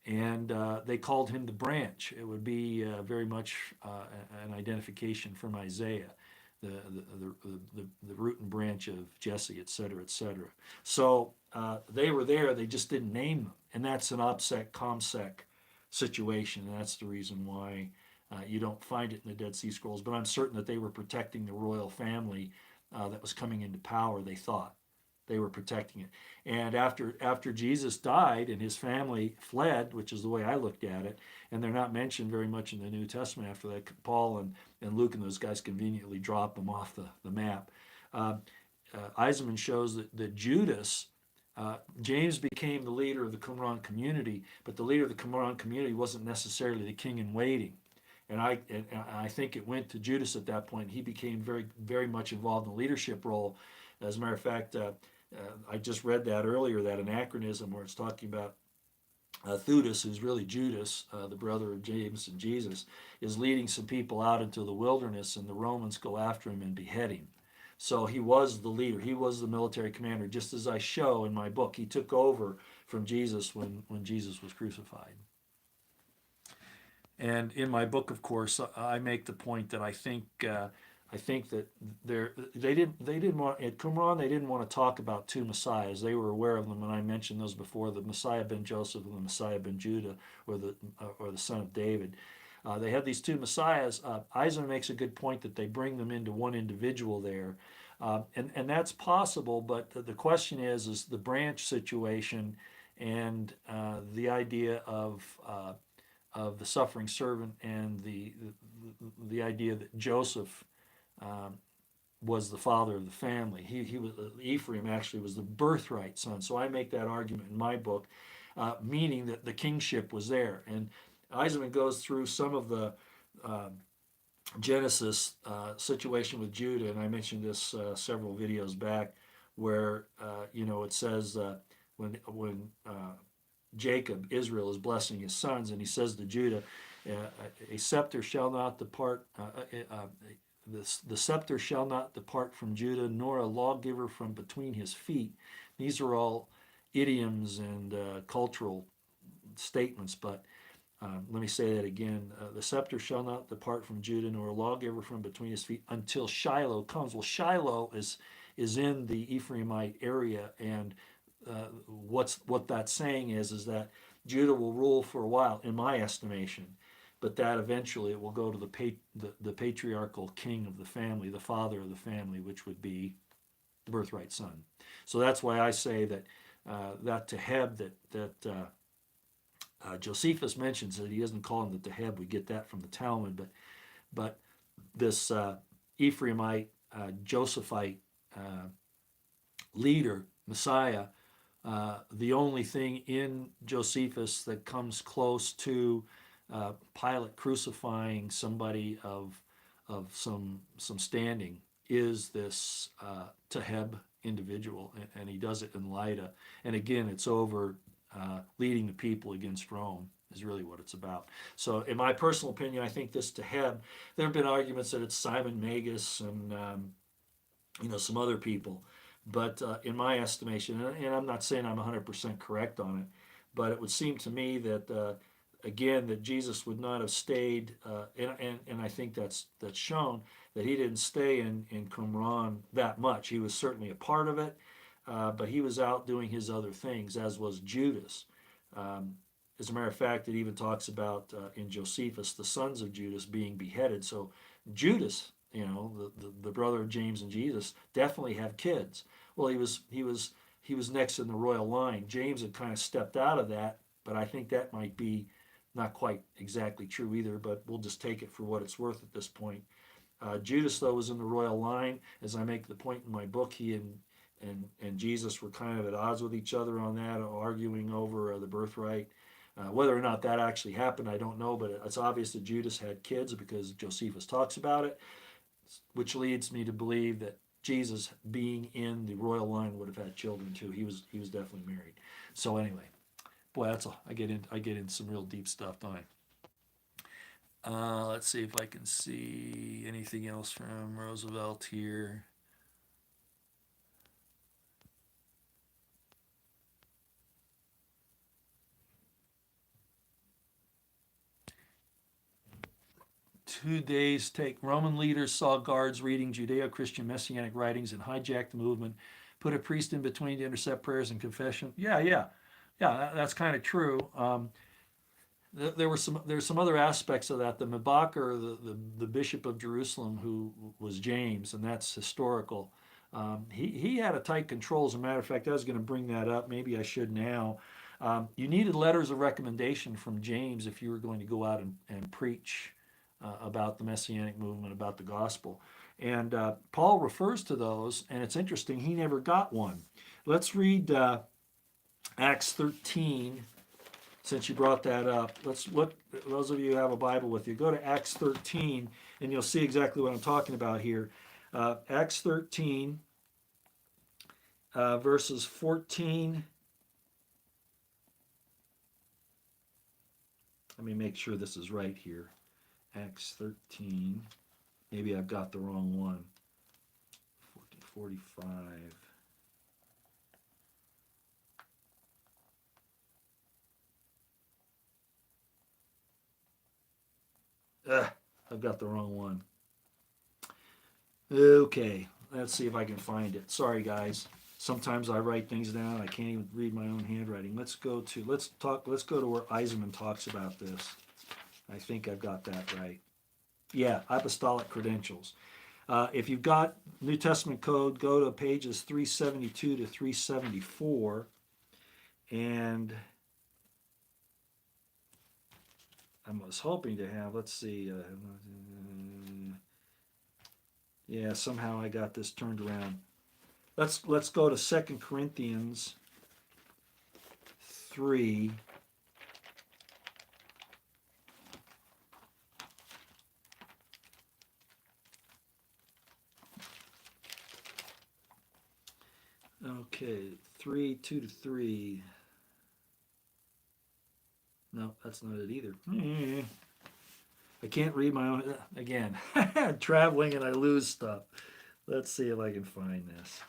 And they called him the branch. It would be very much an identification from Isaiah, the root and branch of Jesse, et cetera, et cetera. So they were there. They just didn't name them, and that's an OPSEC ComSec situation. And that's the reason why you don't find it in the Dead Sea Scrolls. But I'm certain that they were protecting the royal family that was coming into power. They thought they were protecting it. And after Jesus died and his family fled, which is the way I looked at it, and they're not mentioned very much in the New Testament after that, Paul and Luke and those guys conveniently drop them off the map. Eisenman shows that Judas James became the leader of the Qumran community, but the leader of the Qumran community wasn't necessarily the king in waiting. And I think it went to Judas at that point. He became very, very much involved in the leadership role. As a matter of fact, I just read that earlier, that anachronism where it's talking about Theudas, who's really Judas, the brother of James and Jesus, is leading some people out into the wilderness, and the Romans go after him and behead him. So he was the leader. He was the military commander, just as I show in my book. He took over from Jesus when Jesus was crucified. And in my book, of course, I make the point that I think that they didn't want at Qumran, they didn't want to talk about two messiahs. They were aware of them, and I mentioned those before: the Messiah ben Joseph and the Messiah ben Judah, or the son of David. They had these two messiahs. Eisenman makes a good point that they bring them into one individual there, and that's possible. But the question is the branch situation, and the idea of the suffering servant, and the idea that Joseph was the father of the family. He was Ephraim actually was the birthright son. So I make that argument in my book, meaning that the kingship was there. And Eisenman goes through some of the Genesis situation with Judah, and I mentioned this several videos back, where it says when Jacob, Israel, is blessing his sons, and he says to Judah, a scepter shall not depart, the scepter shall not depart from Judah, nor a lawgiver from between his feet. These are all idioms and cultural statements, but let me say that again. The scepter shall not depart from Judah, nor a lawgiver from between his feet, until Shiloh comes. Well, Shiloh is in the Ephraimite area, and what that's saying is that Judah will rule for a while, in my estimation, but that eventually it will go to the patriarchal king of the family, the father of the family, which would be the birthright son. So that's why I say that that Teheb that Josephus mentions, that he doesn't call him the Teheb. We get that from the Talmud, but this Ephraimite Josephite leader, Messiah, the only thing in Josephus that comes close to Pilate crucifying somebody of some standing is this Teheb individual, and he does it in Lydda. And again, it's over leading the people against Rome is really what it's about. So in my personal opinion, I think this Teheb, there have been arguments that it's Simon Magus and some other people. But in my estimation, and I'm not saying I'm 100% correct on it, but it would seem to me that, again, that Jesus would not have stayed, and I think that's shown, that he didn't stay in Qumran that much. He was certainly a part of it, but he was out doing his other things, as was Judas. As a matter of fact, it even talks about in Josephus the sons of Judas being beheaded. So Judas, the brother of James and Jesus, definitely had kids. Well, he was next in the royal line. James had kind of stepped out of that, but I think that might be not quite exactly true either, but we'll just take it for what it's worth at this point. Judas, though, was in the royal line. As I make the point in my book, he and Jesus were kind of at odds with each other on that, arguing over the birthright. Whether or not that actually happened, I don't know, but it's obvious that Judas had kids because Josephus talks about it, which leads me to believe that Jesus, being in the royal line, would have had children too. He was definitely married. So anyway, boy, that's all. I get into some real deep stuff, don't I? Let's see if I can see anything else from Roosevelt here. Today's take: Roman leaders saw guards reading Judeo-Christian messianic writings and hijacked the movement, put a priest in between to intercept prayers and confession. Yeah, that's kind of true. There's some other aspects of that. The Mabakar, the bishop of Jerusalem, who was James, and that's historical. He had a tight control. As a matter of fact, I was going to bring that up. Maybe I should now. You needed letters of recommendation from James if you were going to go out and preach about the Messianic movement, about the gospel. And Paul refers to those, and it's interesting, he never got one. Let's read Acts 13, since you brought that up. Let's look, those of you who have a Bible with you, go to Acts 13, and you'll see exactly what I'm talking about here. Acts 13, verses 14. Let me make sure this is right here. Acts 13. Maybe I've got the wrong one. 45. I've got the wrong one. Okay, let's see if I can find it. Sorry, guys. Sometimes I write things down. I can't even read my own handwriting. Let's go to where Eisenman talks about this. I think I've got that right. Yeah, apostolic credentials. If you've got New Testament code, go to pages 372 to 374, and I was hoping to have, let's see, yeah, somehow I got this turned around. Let's go to 2 Corinthians 3. Okay, 3, 2 to 3. No, that's not it either. I can't read my own, again, traveling and I lose stuff. Let's see if I can find this.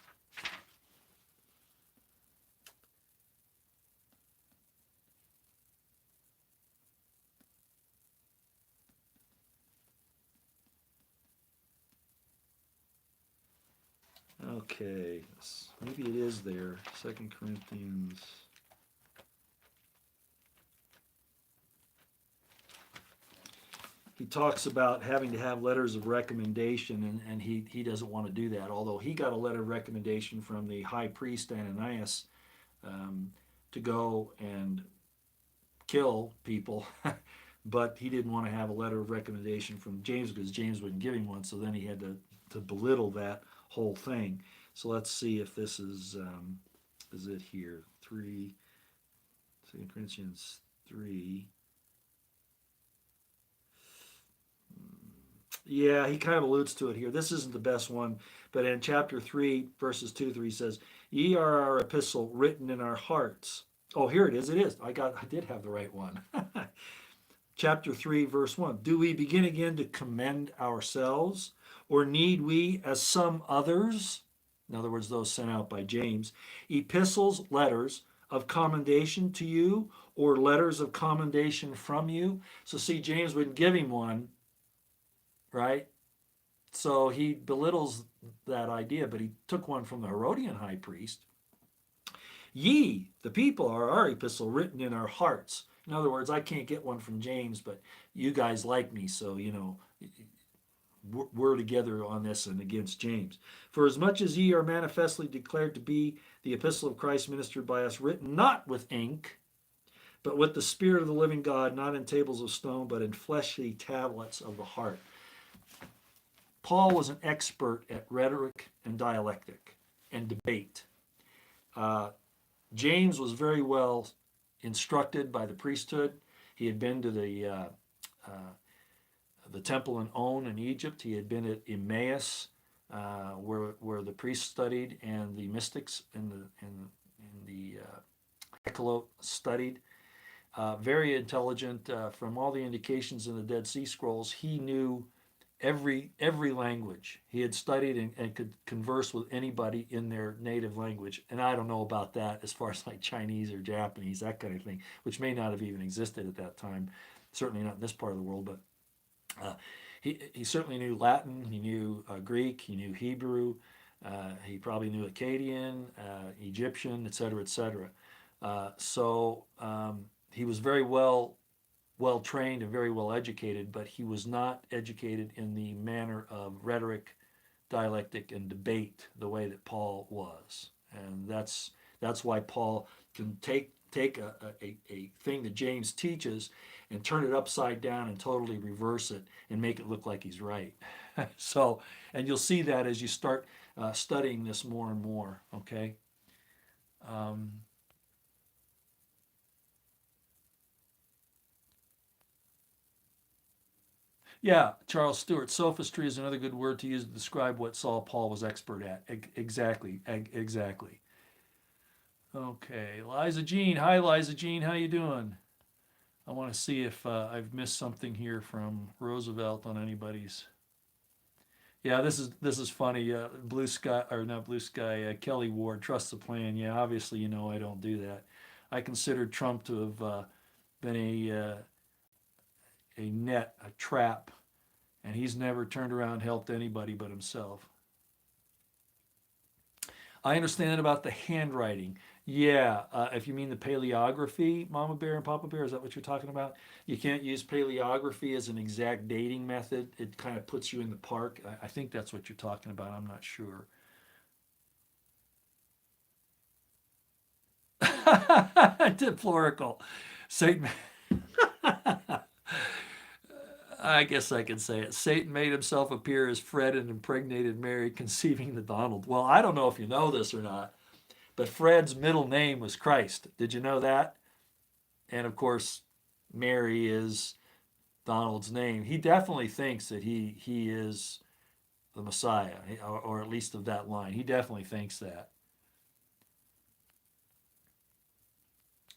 Okay, maybe it is there. 2 Corinthians. He talks about having to have letters of recommendation, and he doesn't want to do that, although he got a letter of recommendation from the high priest Ananias to go and kill people, but he didn't want to have a letter of recommendation from James because James wouldn't give him one, so then he had to belittle that whole thing. So let's see if this is it here. 2 Corinthians 3. Yeah, he kind of alludes to it here. This isn't the best one, but in chapter 3, verses 2 to 3 says, "Ye are our epistle written in our hearts." Oh, here it is. It is. I did have the right one. Chapter 3, verse 1. "Do we begin again to commend ourselves, or need we, as some others," in other words, those sent out by James, "epistles, letters of commendation to you, or letters of commendation from you?" So see, James wouldn't give him one, right? So he belittles that idea, but he took one from the Herodian high priest. "Ye, the people, are our epistle written in our hearts." In other words, I can't get one from James, but you guys like me, so, we're together on this and against James. "For as much as ye are manifestly declared to be the epistle of Christ ministered by us, written not with ink, but with the Spirit of the living God, not in tables of stone, but in fleshly tablets of the heart." Paul was an expert at rhetoric and dialectic and debate. James was very well instructed by the priesthood. He had been to the temple in On in Egypt. He had been at Emmaus, where the priests studied and the mystics in the Echolot studied. Very intelligent. From all the indications in the Dead Sea Scrolls, he knew every language. He had studied and could converse with anybody in their native language. And I don't know about that as far as like Chinese or Japanese, that kind of thing, which may not have even existed at that time. Certainly not in this part of the world, but he certainly knew Latin, he knew Greek, he knew Hebrew, he probably knew Akkadian, Egyptian, etc., etc. So he was very well trained and very well educated, but he was not educated in the manner of rhetoric, dialectic, and debate the way that Paul was. And that's why Paul can take a thing that James teaches and turn it upside down and totally reverse it and make it look like he's right. So, and you'll see that as you start studying this more and more, okay? Yeah, Charles Stewart. Sophistry is another good word to use to describe what Saul Paul was expert at. Exactly. Exactly. Okay, Liza Jean. Hi, Liza Jean. How you doing? I want to see if I've missed something here from Roosevelt on anybody's. Yeah, this is funny. Blue Sky or not Blue Sky? Kelly Ward. Trust the plan. Yeah, obviously you know I don't do that. I consider Trump to have been a net, a trap, and he's never turned around and helped anybody but himself. I understand about the handwriting. Yeah, if you mean the paleography, Mama Bear and Papa Bear, is that what you're talking about? You can't use paleography as an exact dating method. It kind of puts you in the park. I think that's what you're talking about. I'm not sure. Deplorical. Satan. I guess I can say it. Satan made himself appear as Fred and impregnated Mary, conceiving the Donald. Well, I don't know if you know this or not, but Fred's middle name was Christ. Did you know that? And of course, Mary is Donald's name. He definitely thinks that he is the Messiah, or at least of that line. He definitely thinks that.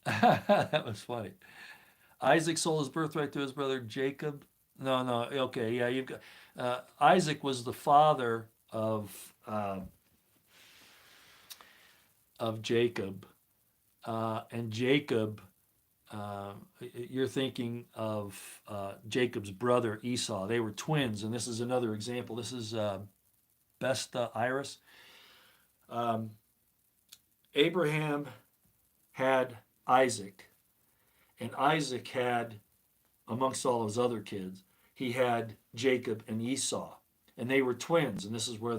That was funny. Isaac sold his birthright to his brother Jacob. No, no, okay, yeah, you've got Isaac was the father of Jacob, and Jacob. Uh, you're thinking of Jacob's brother Esau. They were twins, and this is another example. This is Besta Iris. Um, Abraham had Isaac, and Isaac had, amongst all his other kids, he had Jacob and Esau, and they were twins. And this is where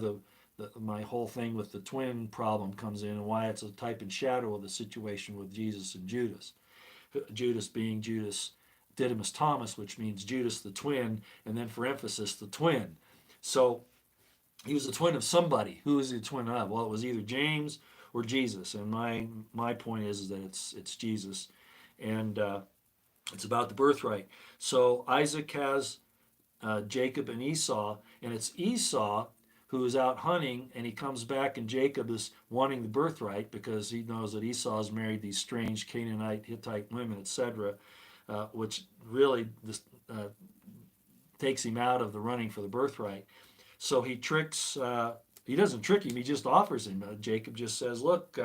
my whole thing with the twin problem comes in, and why it's a type and shadow of the situation with Jesus and Judas. Judas being Judas Didymus Thomas, which means Judas the twin, and then for emphasis, the twin. So he was a twin of somebody. Who was he a twin of? Well, it was either James or Jesus, and my point is that it's Jesus, and it's about the birthright. So Isaac has Jacob and Esau, and it's Esau who is out hunting, and he comes back, and Jacob is wanting the birthright because he knows that Esau has married these strange Canaanite, Hittite women, etc., which really takes him out of the running for the birthright. So he tricks. He doesn't trick him. He just offers him. Jacob just says, "Look,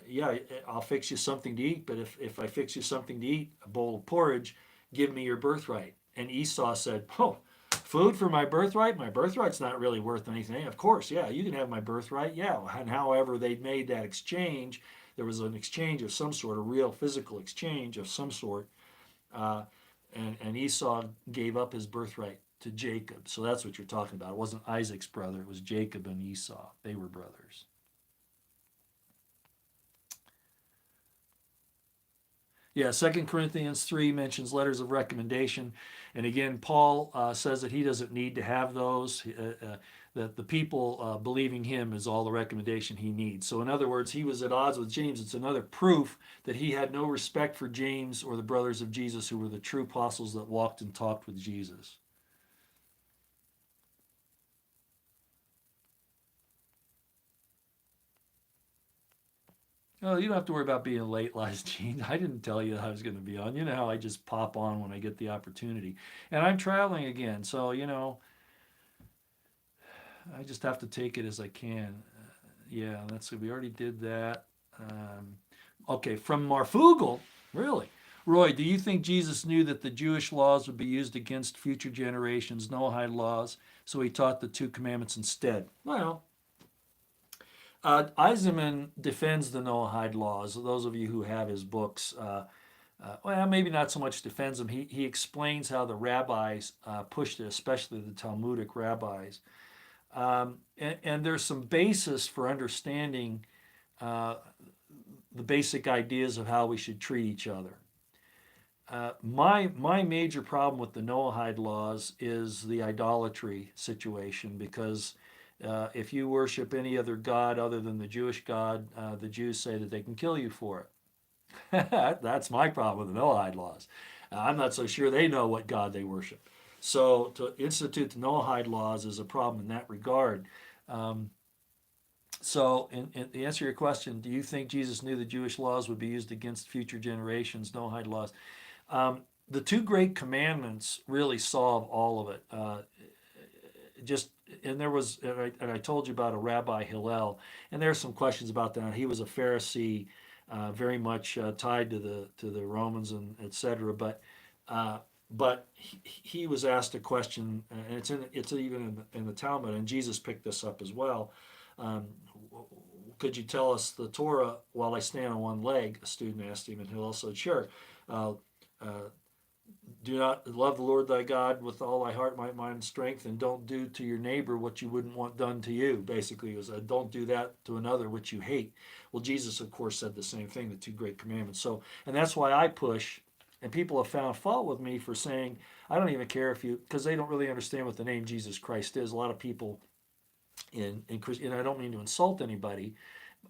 yeah, I'll fix you something to eat. But if I fix you something to eat, a bowl of porridge, give me your birthright." And Esau said, "Oh, food for my birthright? My birthright's not really worth anything." "Of course, yeah, you can have my birthright, yeah." And however they made that exchange, there was an exchange of some sort, a real physical exchange of some sort. Uh, and Esau gave up his birthright to Jacob. So that's what you're talking about. It wasn't Isaac's brother, it was Jacob and Esau. They were brothers. Yeah, 2 Corinthians 3 mentions letters of recommendation. And again, Paul says that he doesn't need to have those, that the people believing him is all the recommendation he needs. So, in other words, he was at odds with James. It's another proof that he had no respect for James or the brothers of Jesus who were the true apostles that walked and talked with Jesus. Oh, you don't have to worry about being late, Liza Jean. I didn't tell you I was going to be on. You know how I just pop on when I get the opportunity. And I'm traveling again, so, I just have to take it as I can. Yeah, we already did that. Okay, from Marfugal, really. Roy, do you think Jesus knew that the Jewish laws would be used against future generations, Noahide laws, so he taught the two commandments instead? Well, Eisenman defends the Noahide laws. Those of you who have his books, well, maybe not so much defends them. He explains how the rabbis pushed it, especially the Talmudic rabbis. And there's some basis for understanding uh, the basic ideas of how we should treat each other. My major problem with the Noahide laws is the idolatry situation, because if you worship any other god other than the Jewish God, the Jews say that they can kill you for it. That's my problem with the Noahide laws. I'm not so sure they know what God they worship. So to institute the Noahide laws is a problem in that regard. Um, so, in to answer your question, do you think Jesus knew the Jewish laws would be used against future generations, Noahide laws? The two great commandments really solve all of it. Just and there was and I told you about a Rabbi Hillel, and there are some questions about that. He was a Pharisee, very much tied to the Romans and etc. Uh, but he was asked a question, and it's even in the Talmud, and Jesus picked this up as well. Um, could you tell us the Torah while I stand on one leg? A student asked him, and Hillel said, "Sure. Uh, uh, do not love the Lord thy God with all thy heart, might, mind, and strength, and don't do to your neighbor what you wouldn't want done to you." Basically, it was don't do that to another which you hate. Well, Jesus, of course, said the same thing, the two great commandments. So, and that's why I push, and people have found fault with me for saying, I don't even care if you, because they don't really understand what the name Jesus Christ is. A lot of people and I don't mean to insult anybody,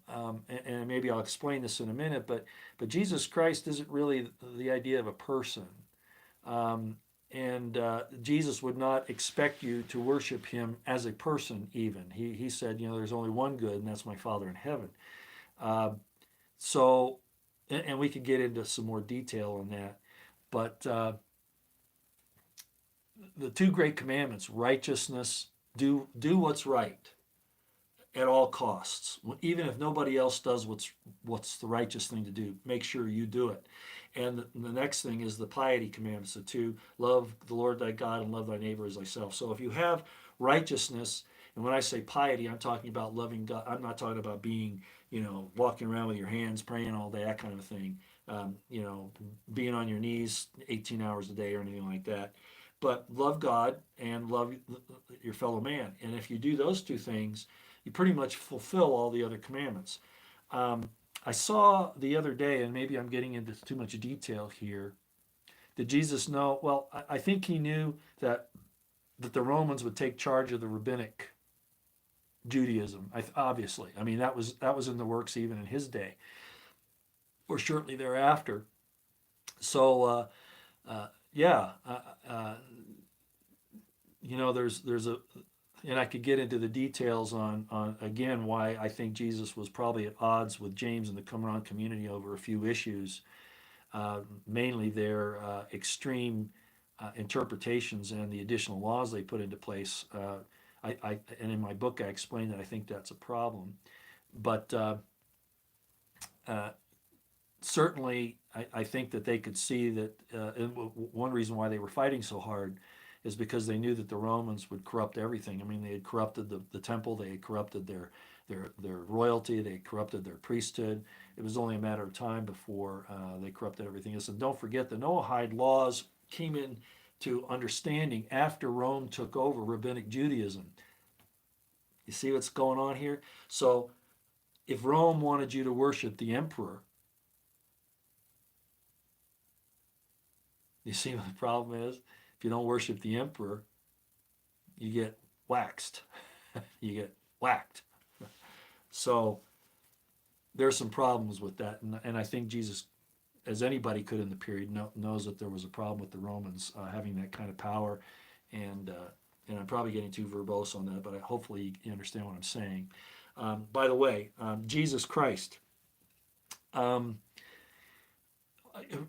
and maybe I'll explain this in a minute, but Jesus Christ isn't really the idea of a person. Um, and Jesus would not expect you to worship him as a person, even. He said, there's only one good, and that's my Father in heaven. Uh, so, and we could get into some more detail on that. But the two great commandments, righteousness, do what's right at all costs, even if nobody else does what's the righteous thing to do. Make sure you do it. And the next thing is the piety commandments, the two: love the Lord thy God and love thy neighbor as thyself. So if you have righteousness, and when I say piety, I'm talking about loving God. I'm not talking about being, walking around with your hands praying all day, that kind of thing. Being on your knees 18 hours a day or anything like that. But love God and love your fellow man. And if you do those two things, you pretty much fulfill all the other commandments. Um, I saw the other day, and maybe I'm getting into too much detail here. Did Jesus know? Well, I think he knew that the Romans would take charge of the rabbinic Judaism. Obviously, I mean that was in the works even in his day, or shortly thereafter. So yeah, there's a and I could get into the details on again why I think Jesus was probably at odds with James and the Qumran community over a few issues, mainly their extreme interpretations and the additional laws they put into place. And in my book I explained that I think that's a problem, but uh, certainly I think that they could see that one reason why they were fighting so hard is because they knew that the Romans would corrupt everything. I mean, they had corrupted the temple, they had corrupted their royalty, they had corrupted their priesthood. It was only a matter of time before they corrupted everything else. And don't forget, the Noahide laws came into understanding after Rome took over rabbinic Judaism. You see what's going on here? So if Rome wanted you to worship the emperor, you see what the problem is? If you don't worship the emperor, you get waxed. You get whacked. So there's some problems with that, and I think Jesus, as anybody could in the period, knows that there was a problem with the Romans having that kind of power, and I'm probably getting too verbose on that, but hopefully you understand what I'm saying. By the way, Jesus Christ. Um,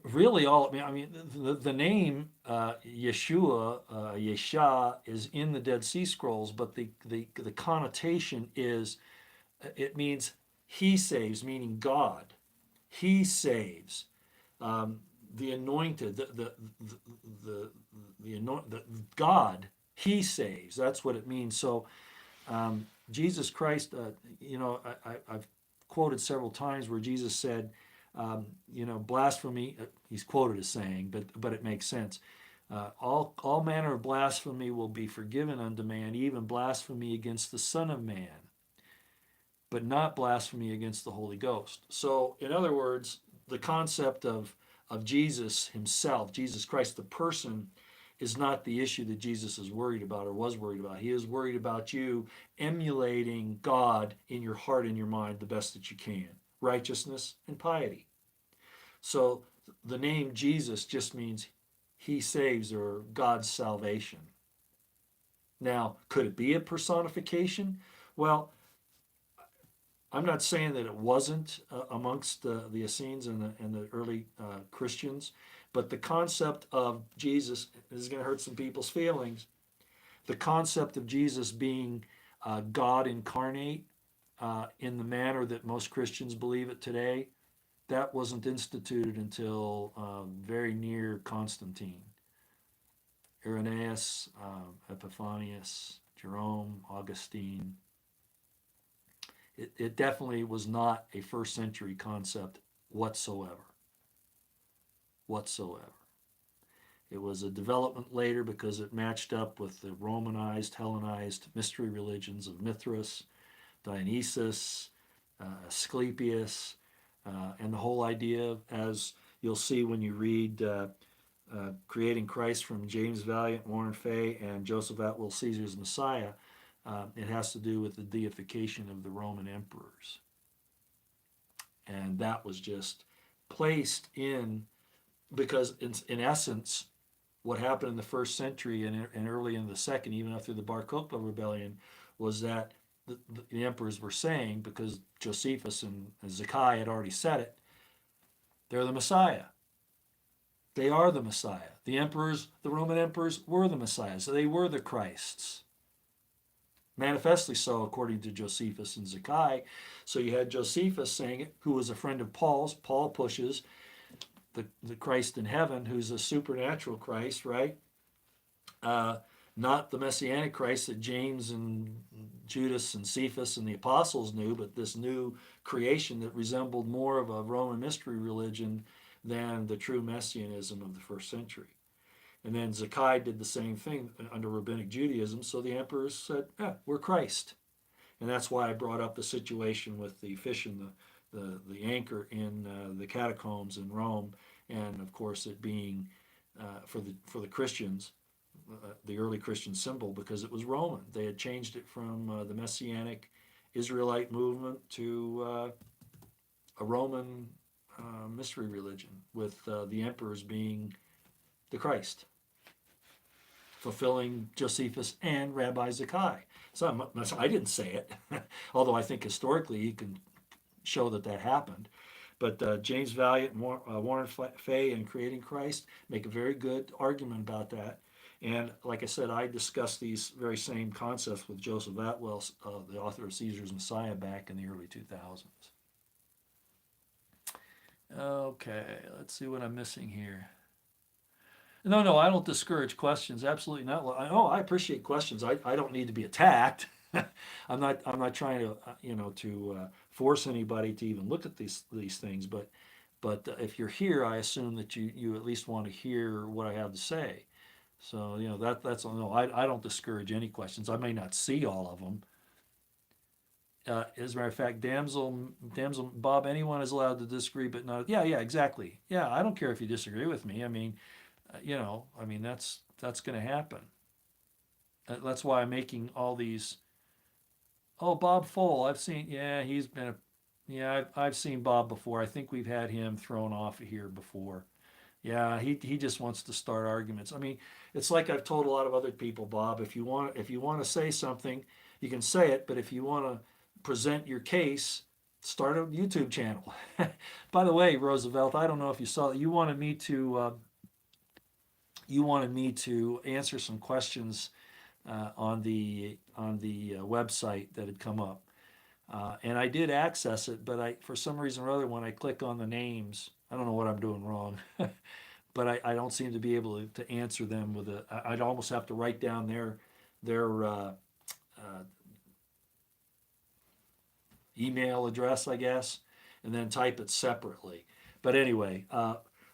Really, the name Yeshua, Yesha, is in the Dead Sea Scrolls, but the connotation is it means he saves, meaning God. He saves. Um, the anointed, the God, he saves. That's what it means. So Jesus Christ, I've quoted several times where Jesus said, blasphemy. He's quoted as saying, but it makes sense. All manner of blasphemy will be forgiven unto man, even blasphemy against the Son of Man, but not blasphemy against the Holy Ghost. So, in other words, the concept of Jesus himself, Jesus Christ, the person, is not the issue that Jesus is worried about or was worried about. He is worried about you emulating God in your heart and your mind the best that you can. Righteousness and piety. So the name Jesus just means he saves, or God's salvation. Now, could it be a personification? Well, I'm not saying that it wasn't amongst the Essenes and the early Christians, but the concept of Jesus, this is going to hurt some people's feelings, the concept of Jesus being God incarnate in the manner that most Christians believe it today, that wasn't instituted until very near Constantine. Irenaeus, Epiphanius, Jerome, Augustine. It definitely was not a first century concept whatsoever. Whatsoever. It was a development later because it matched up with the Romanized, Hellenized mystery religions of Mithras, Dionysus, Asclepius, and the whole idea, as you'll see when you read Creating Christ from James Valiant, Warren Fay, and Joseph Atwill Caesar's Messiah, it has to do with the deification of the Roman emperors. And that was just placed in, because in essence, what happened in the first century and early in the second, even after the Bar Kokhba rebellion, was that the emperors were saying, because Josephus and Zacchaeus had already said it, they're the Messiah. They are the Messiah. The emperors, the Roman emperors, were the Messiahs. So they were the Christs. Manifestly so, according to Josephus and Zacchaeus. So you had Josephus saying it, who was a friend of Paul's. Paul pushes the Christ in heaven, who's a supernatural Christ, right? Not the Messianic Christ that James and Judas and Cephas and the apostles knew, but this new creation that resembled more of a Roman mystery religion than the true Messianism of the first century. And then Zacchaeus did the same thing under Rabbinic Judaism, so the emperors said, yeah, we're Christ. And that's why I brought up the situation with the fish and the anchor in the catacombs in Rome, and of course it being for the Christians, the early Christian symbol, because it was Roman. They had changed it from the Messianic Israelite movement to a Roman mystery religion, with the emperors being the Christ, fulfilling Josephus and Rabbi Zacchaeus. So I didn't say it, although I think historically you can show that happened. But James Valiant and Warren Fay in Creating Christ make a very good argument about that. And like I said, I discussed these very same concepts with Joseph Atwill, the author of Caesar's Messiah, back in the early 2000s. Okay, let's see what I'm missing here. No, I don't discourage questions. Absolutely not. I appreciate questions. I don't need to be attacked. I'm not trying to to force anybody to even look at these things. But if you're here, I assume that you at least want to hear what I have to say. So that's no. I don't discourage any questions. I may not see all of them. As a matter of fact, damsel, Bob, anyone is allowed to disagree, but not. Yeah, exactly. Yeah, I don't care if you disagree with me. I mean, that's going to happen. That's why I'm making all these. Oh, Bob Fole, I've seen. Yeah, he's been I've seen Bob before. I think we've had him thrown off of here before. Yeah, he just wants to start arguments. I mean, it's like I've told a lot of other people, Bob. If you want to say something, you can say it. But if you want to present your case, start a YouTube channel. By the way, Roosevelt, I don't know if you saw it. You wanted me to answer some questions on the website that had come up, and I did access it, but for some reason or other, when I click on the names, I don't know what I'm doing wrong, but I don't seem to be able to answer them with I'd almost have to write down their email address, I guess, and then type it separately. But anyway,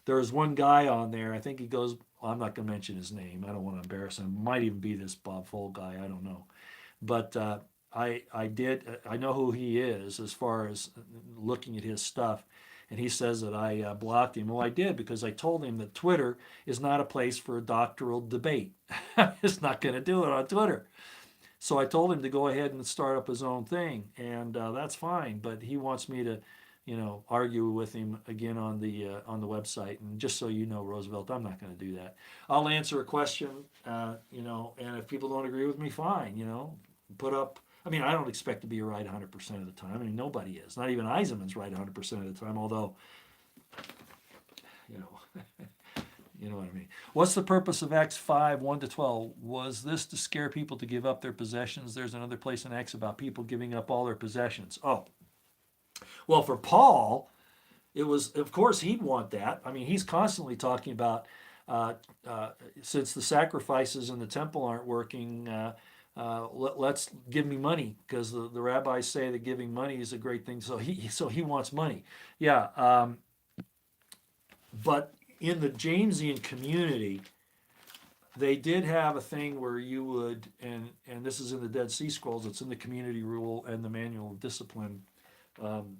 there was one guy on there. I think he goes. Well, I'm not going to mention his name. I don't want to embarrass him. Might even be this Bob Fole guy. I don't know. But I know who he is as far as looking at his stuff. And he says that I blocked him. Well, I did, because I told him that Twitter is not a place for a doctoral debate. It's not going to do it on Twitter. So I told him to go ahead and start up his own thing, and that's fine. But he wants me to, argue with him again on the website. And just so you know, Roosevelt, I'm not going to do that. I'll answer a question, and if people don't agree with me, fine. Put up. I mean, I don't expect to be right 100% of the time. I mean, nobody is. Not even Eisenman's right 100% of the time. Although, you know, you know what I mean. What's the purpose of Acts 5, 1-12? Was this to scare people to give up their possessions? There's another place in Acts about people giving up all their possessions. Oh, well, for Paul, it was, of course, he'd want that. I mean, he's constantly talking about uh, since the sacrifices in the temple aren't working, let's give me money because the rabbis say that giving money is a great thing. So he wants money. Yeah, but in the Jamesian community, they did have a thing where you would, and this is in the Dead Sea Scrolls. It's in the community rule and the manual of discipline. Um,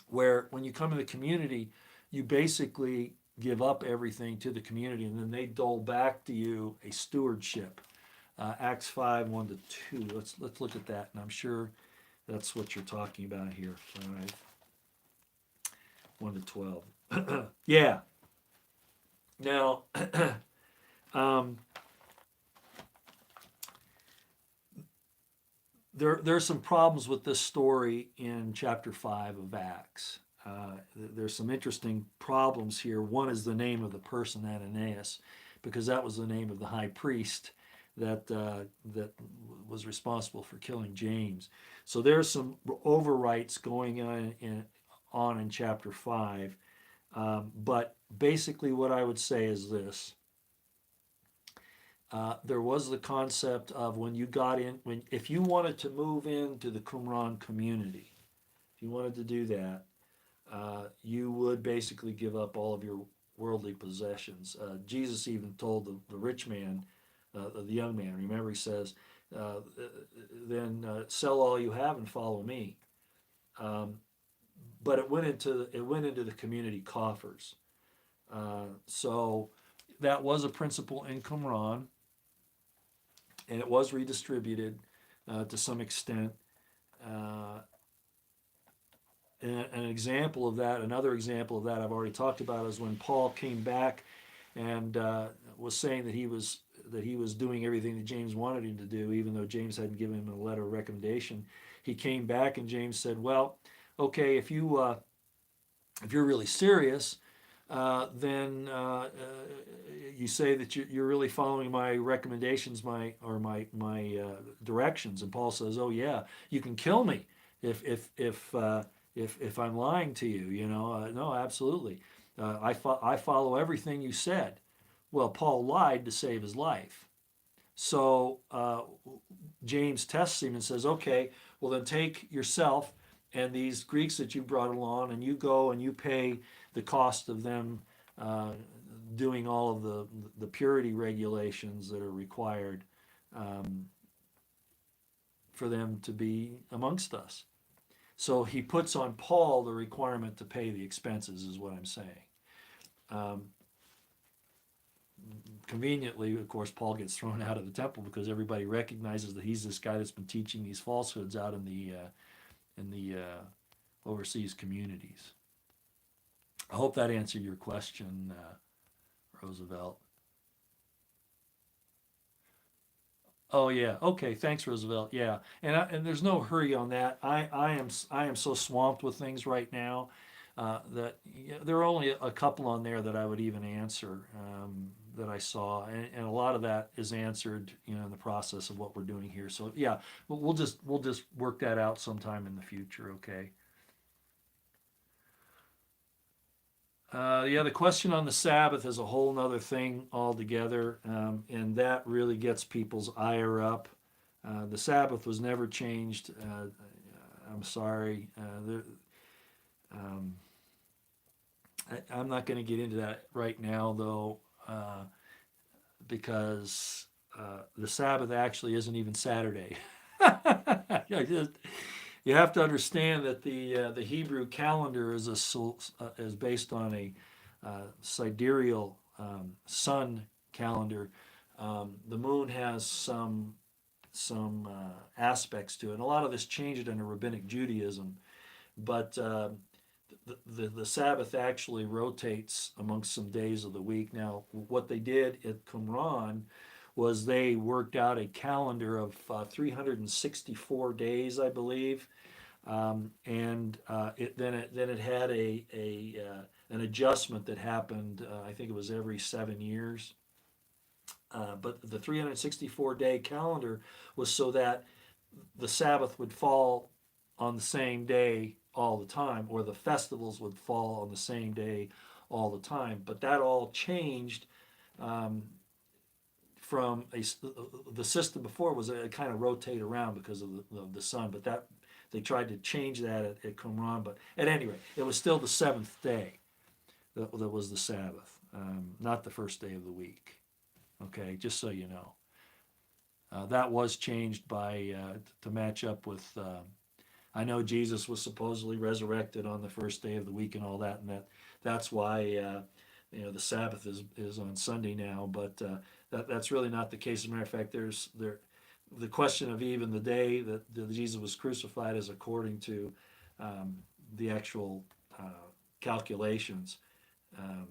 where when you come to the community, you basically give up everything to the community, and then they dole back to you a stewardship. Acts 5, 1-2. Let's look at that, and I'm sure that's what you're talking about here. 5, 1-12. Yeah. Now, there's some problems with this story in chapter 5 of Acts. There's some interesting problems here. One is the name of the person, Ananias, because that was the name of the high priest that was responsible for killing James. So there's some overwrites going on in chapter 5. But basically, what I would say is this. There was the concept of if you wanted to move into the Qumran community, if you wanted to do that, you would basically give up all of your worldly possessions. Jesus even told the rich man, the young man, remember he says, then sell all you have and follow me. But it went into the community coffers. So that was a principle in Qumran, and it was redistributed to some extent. An example of that, another example of that I've already talked about, is when Paul came back and was saying that he was doing everything that James wanted him to do, even though James hadn't given him a letter of recommendation. He came back and James said, "Well, okay, if you're really serious, then you say that you're really following my recommendations, my directions." And Paul says, "Oh yeah, you can kill me if I'm lying to you. No, absolutely. I follow everything you said." Well, Paul lied to save his life. So James tests him and says, "Okay, well then take yourself and these Greeks that you brought along, and you go and you pay the cost of them doing all of the purity regulations that are required for them to be amongst us." So he puts on Paul the requirement to pay the expenses, is what I'm saying. Conveniently, of course, Paul gets thrown out of the temple because everybody recognizes that he's this guy that's been teaching these falsehoods out in the overseas communities. I hope that answered your question, Roosevelt. Oh yeah. Okay. Thanks, Roosevelt. Yeah. And there's no hurry on that. I am so swamped with things right now that there are only a couple on there that I would even answer that I saw, and a lot of that is answered in the process of what we're doing here. So yeah, we'll just work that out sometime in the future. Okay. Yeah, the question on the Sabbath is a whole nother thing altogether, and that really gets people's ire up. The Sabbath was never changed. I'm sorry. I'm not going to get into that right now, though, because the Sabbath actually isn't even Saturday. You have to understand that the Hebrew calendar is based on a sidereal sun calendar. The moon has some aspects to it, and a lot of this changed under Rabbinic Judaism. but the Sabbath actually rotates amongst some days of the week. Now, what they did at Qumran was they worked out a calendar of 364 days, I believe, and then it had an adjustment that happened. I think it was every 7 years. But the 364-day calendar was so that the Sabbath would fall on the same day all the time, or the festivals would fall on the same day all the time. But that all changed um, from the system before was a kind of rotate around because of the sun. But that they tried to change that at Qumran. But at any rate, it was still the seventh day that was the Sabbath, not the first day of the week. Okay, just so you know. That was changed by to match up with. I know Jesus was supposedly resurrected on the first day of the week and all that, and that's why the Sabbath is on Sunday now. But that's really not the case. As a matter of fact, the question of even the day that Jesus was crucified is according to the actual calculations. Um,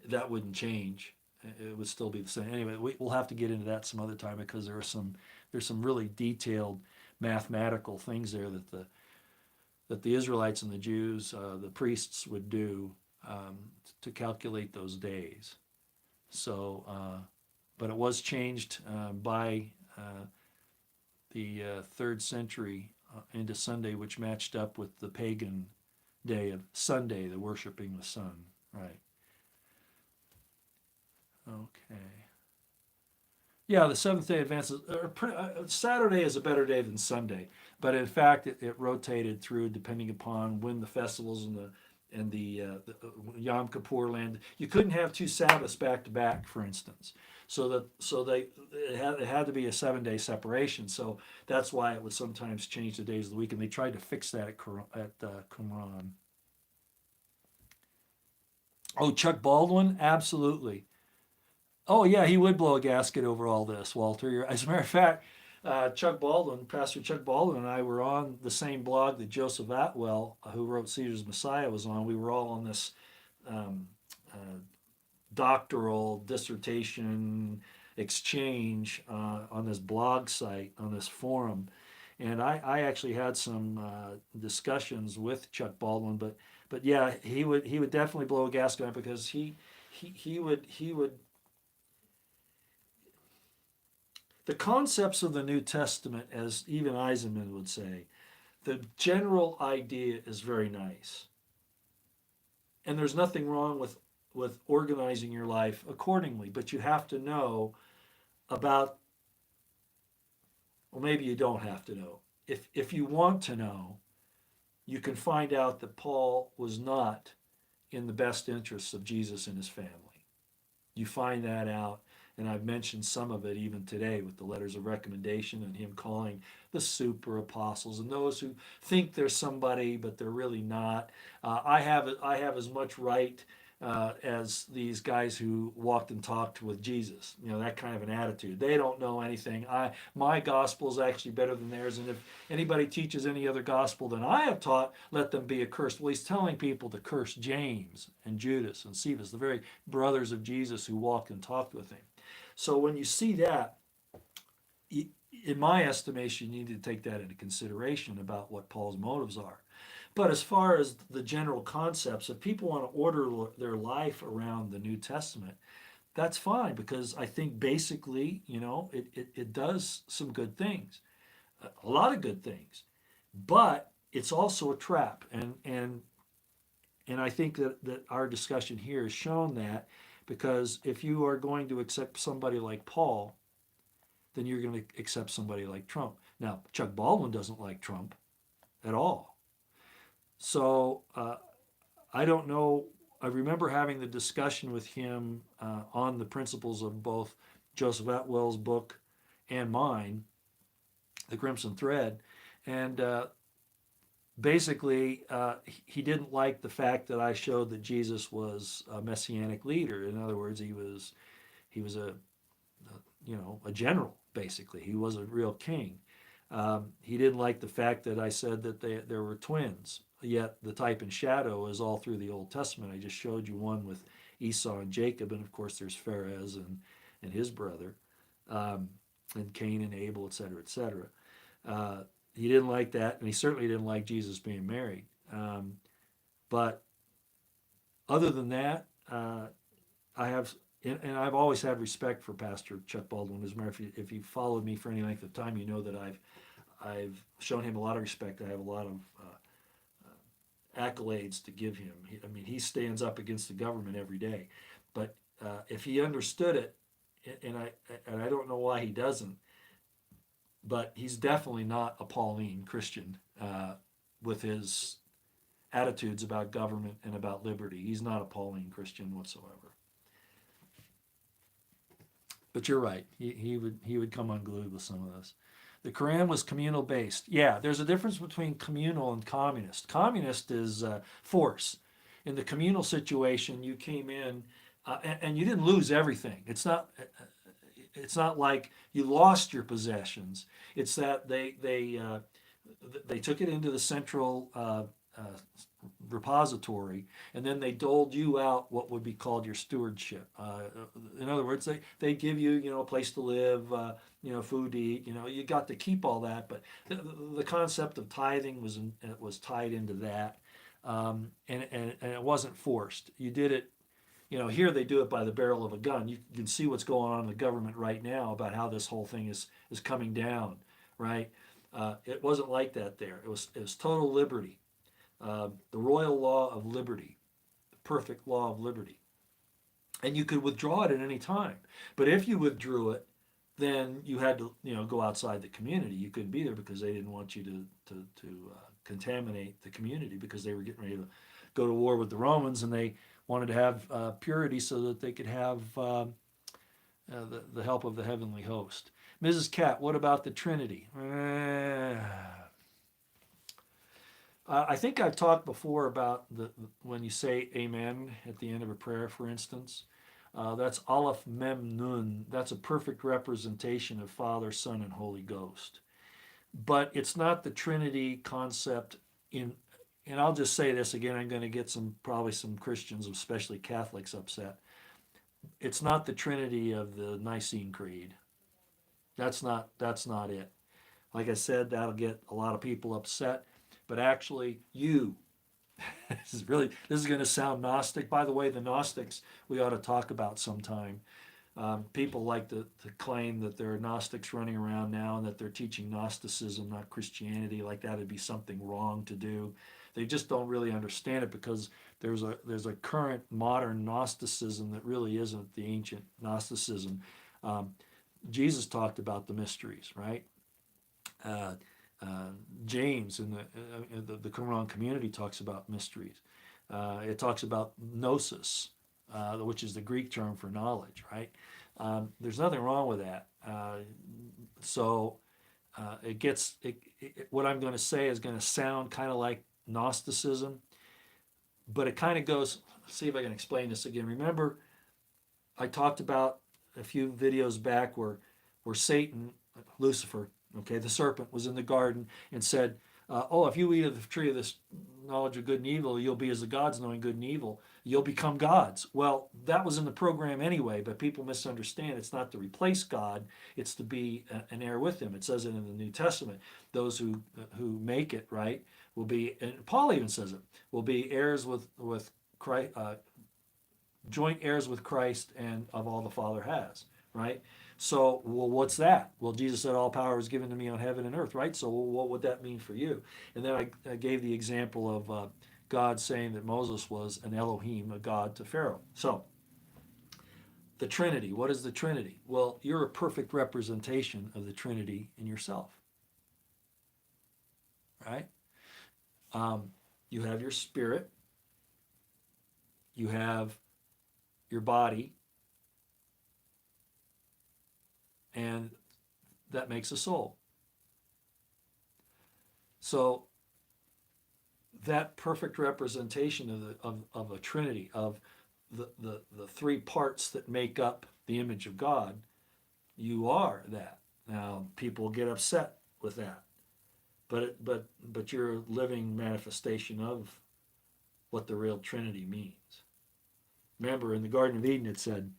that wouldn't change. It would still be the same. Anyway, we'll have to get into that some other time because there's some really detailed mathematical things there that the Israelites and the Jews, the priests would do to calculate those days. So, but it was changed by the third century into Sunday, which matched up with the pagan day of Sunday, the worshiping the sun. Right. Okay. Yeah, the Seventh Day Advances. Saturday is a better day than Sunday, but in fact, it rotated through depending upon when the festivals and the Yom Kippur landed. You couldn't have two Sabbaths back to back, for instance. It had to be a 7 day separation. So that's why it would sometimes change the days of the week, and they tried to fix that at Qumran. Oh, Chuck Baldwin, absolutely. Oh yeah, he would blow a gasket over all this, Walter. As a matter of fact, Pastor Chuck Baldwin, and I were on the same blog that Joseph Atwell, who wrote Caesar's Messiah, was on. We were all on this um, uh, doctoral dissertation exchange on this blog site, on this forum, and I actually had some discussions with Chuck Baldwin, but yeah, he would definitely blow a gasket on it because he would the concepts of the New Testament, as even Eisenman would say, the general idea is very nice. And there's nothing wrong with organizing your life accordingly, but you have to know about, well, maybe you don't have to know. If you want to know, you can find out that Paul was not in the best interests of Jesus and his family. You find that out, and I've mentioned some of it even today with the letters of recommendation and him calling the super apostles and those who think they're somebody but they're really not. I have as much right as these guys who walked and talked with Jesus. That kind of an attitude. They don't know anything. My gospel is actually better than theirs, and if anybody teaches any other gospel than I have taught, let them be accursed. Well, he's telling people to curse James and Judas and Cephas, the very brothers of Jesus who walked and talked with him. So when you see that, in my estimation, you need to take that into consideration about what Paul's motives are. But as far as the general concepts, if people want to order their life around the New Testament, that's fine because I think basically, it does some good things, a lot of good things, but it's also a trap. And I think that our discussion here has shown that because if you are going to accept somebody like Paul, then you're going to accept somebody like Trump. Now, Chuck Baldwin doesn't like Trump at all. So I don't know. I remember having the discussion with him on the principles of both Joseph Atwell's book and mine, The Crimson Thread. And basically, he didn't like the fact that I showed that Jesus was a messianic leader. In other words, he was a general, basically. He was a real king. He didn't like the fact that I said that there were twins. Yet the type and shadow is all through the Old Testament. I just showed you one with Esau and Jacob, and of course there's Pharez and his brother, um, and Cain and Abel, etc., etc. He didn't like that, and he certainly didn't like Jesus being married. But other than that, I have, and I've always had respect for Pastor Chuck Baldwin. As a matter of fact, if you followed me for any length of time, you know that I've shown him a lot of respect. I have a lot of accolades to give him. I mean, he stands up against the government every day. But if he understood it, and I don't know why he doesn't, but he's definitely not a Pauline Christian with his attitudes about government and about liberty. He's not a Pauline Christian whatsoever. But you're right. He would come unglued with some of this. The Quran was communal based. Yeah, there's a difference between communal and communist. Communist is force. In the communal situation, you came in and you didn't lose everything. It's not like you lost your possessions. It's that they took it into the central repository, and then they doled you out what would be called your stewardship. In other words, they give you a place to live, food to eat. You got to keep all that, but the concept of tithing was tied into that, and it wasn't forced. You did it. Here they do it by the barrel of a gun. You can see what's going on in the government right now about how this whole thing is coming down, right? It wasn't like that there. It was total liberty. The royal law of liberty, the perfect law of liberty. And you could withdraw it at any time. But if you withdrew it, then you had to, go outside the community. You couldn't be there because they didn't want you to contaminate the community, because they were getting ready to go to war with the Romans, and they wanted to have purity so that they could have the help of the heavenly host. Mrs. Cat, what about the Trinity? I think I've talked before about when you say amen at the end of a prayer, for instance. That's Aleph Mem Nun. That's a perfect representation of Father, Son, and Holy Ghost. But it's not the Trinity concept and I'll just say this again, I'm going to get probably some Christians, especially Catholics, upset. It's not the Trinity of the Nicene Creed. That's not it. Like I said, that'll get a lot of people upset. But actually, this is going to sound Gnostic. By the way, the Gnostics we ought to talk about sometime. People like to claim that there are Gnostics running around now and that they're teaching Gnosticism, not Christianity, like that would be something wrong to do. They just don't really understand it, because there's a current modern Gnosticism that really isn't the ancient Gnosticism. Jesus talked about the mysteries, right? James in the Qumran community talks about mysteries. It talks about gnosis, which is the Greek term for knowledge, right? There's nothing wrong with that. What I'm going to say is going to sound kind of like Gnosticism, but it kind of goes. Let's see if I can explain this again. Remember, I talked about a few videos back where Satan, Lucifer, the serpent, was in the garden and said, if you eat of the tree of this knowledge of good and evil, you'll be as the gods, knowing good and evil. You'll become gods. Well, that was in the program anyway, but people misunderstand. It's not to replace God. It's to be an heir with him. It says it in the New Testament. Those who make it, right, will be, and Paul even says it, will be heirs with Christ, joint heirs with Christ and of all the Father has, right? So, well, what's that? Well, Jesus said, all power is given to me on heaven and earth, right? So what would that mean for you? And then I gave the example of God saying that Moses was an Elohim, a God to Pharaoh. So, the Trinity. What is the Trinity? Well, you're a perfect representation of the Trinity in yourself, right? You have your spirit. You have your body. And that makes a soul. So that perfect representation of a Trinity, of the three parts that make up the image of God, you are that. Now, people get upset with that. But you're a living manifestation of what the real Trinity means. Remember, in the Garden of Eden, it said,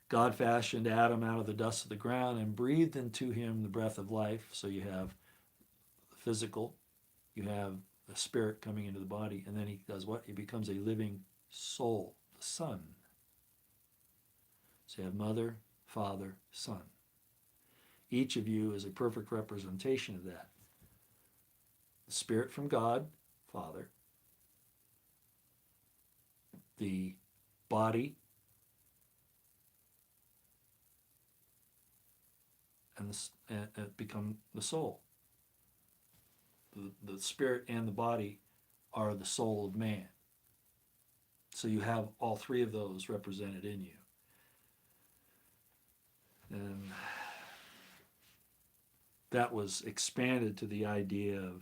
God fashioned Adam out of the dust of the ground and breathed into him the breath of life. So you have the physical, you have the spirit coming into the body, and then he does what? He becomes a living soul, the Son. So you have mother, father, son. Each of you is a perfect representation of that. The spirit from God, Father. The body and become the soul. The spirit and the body are the soul of man. So you have all three of those represented in you. And that was expanded to the idea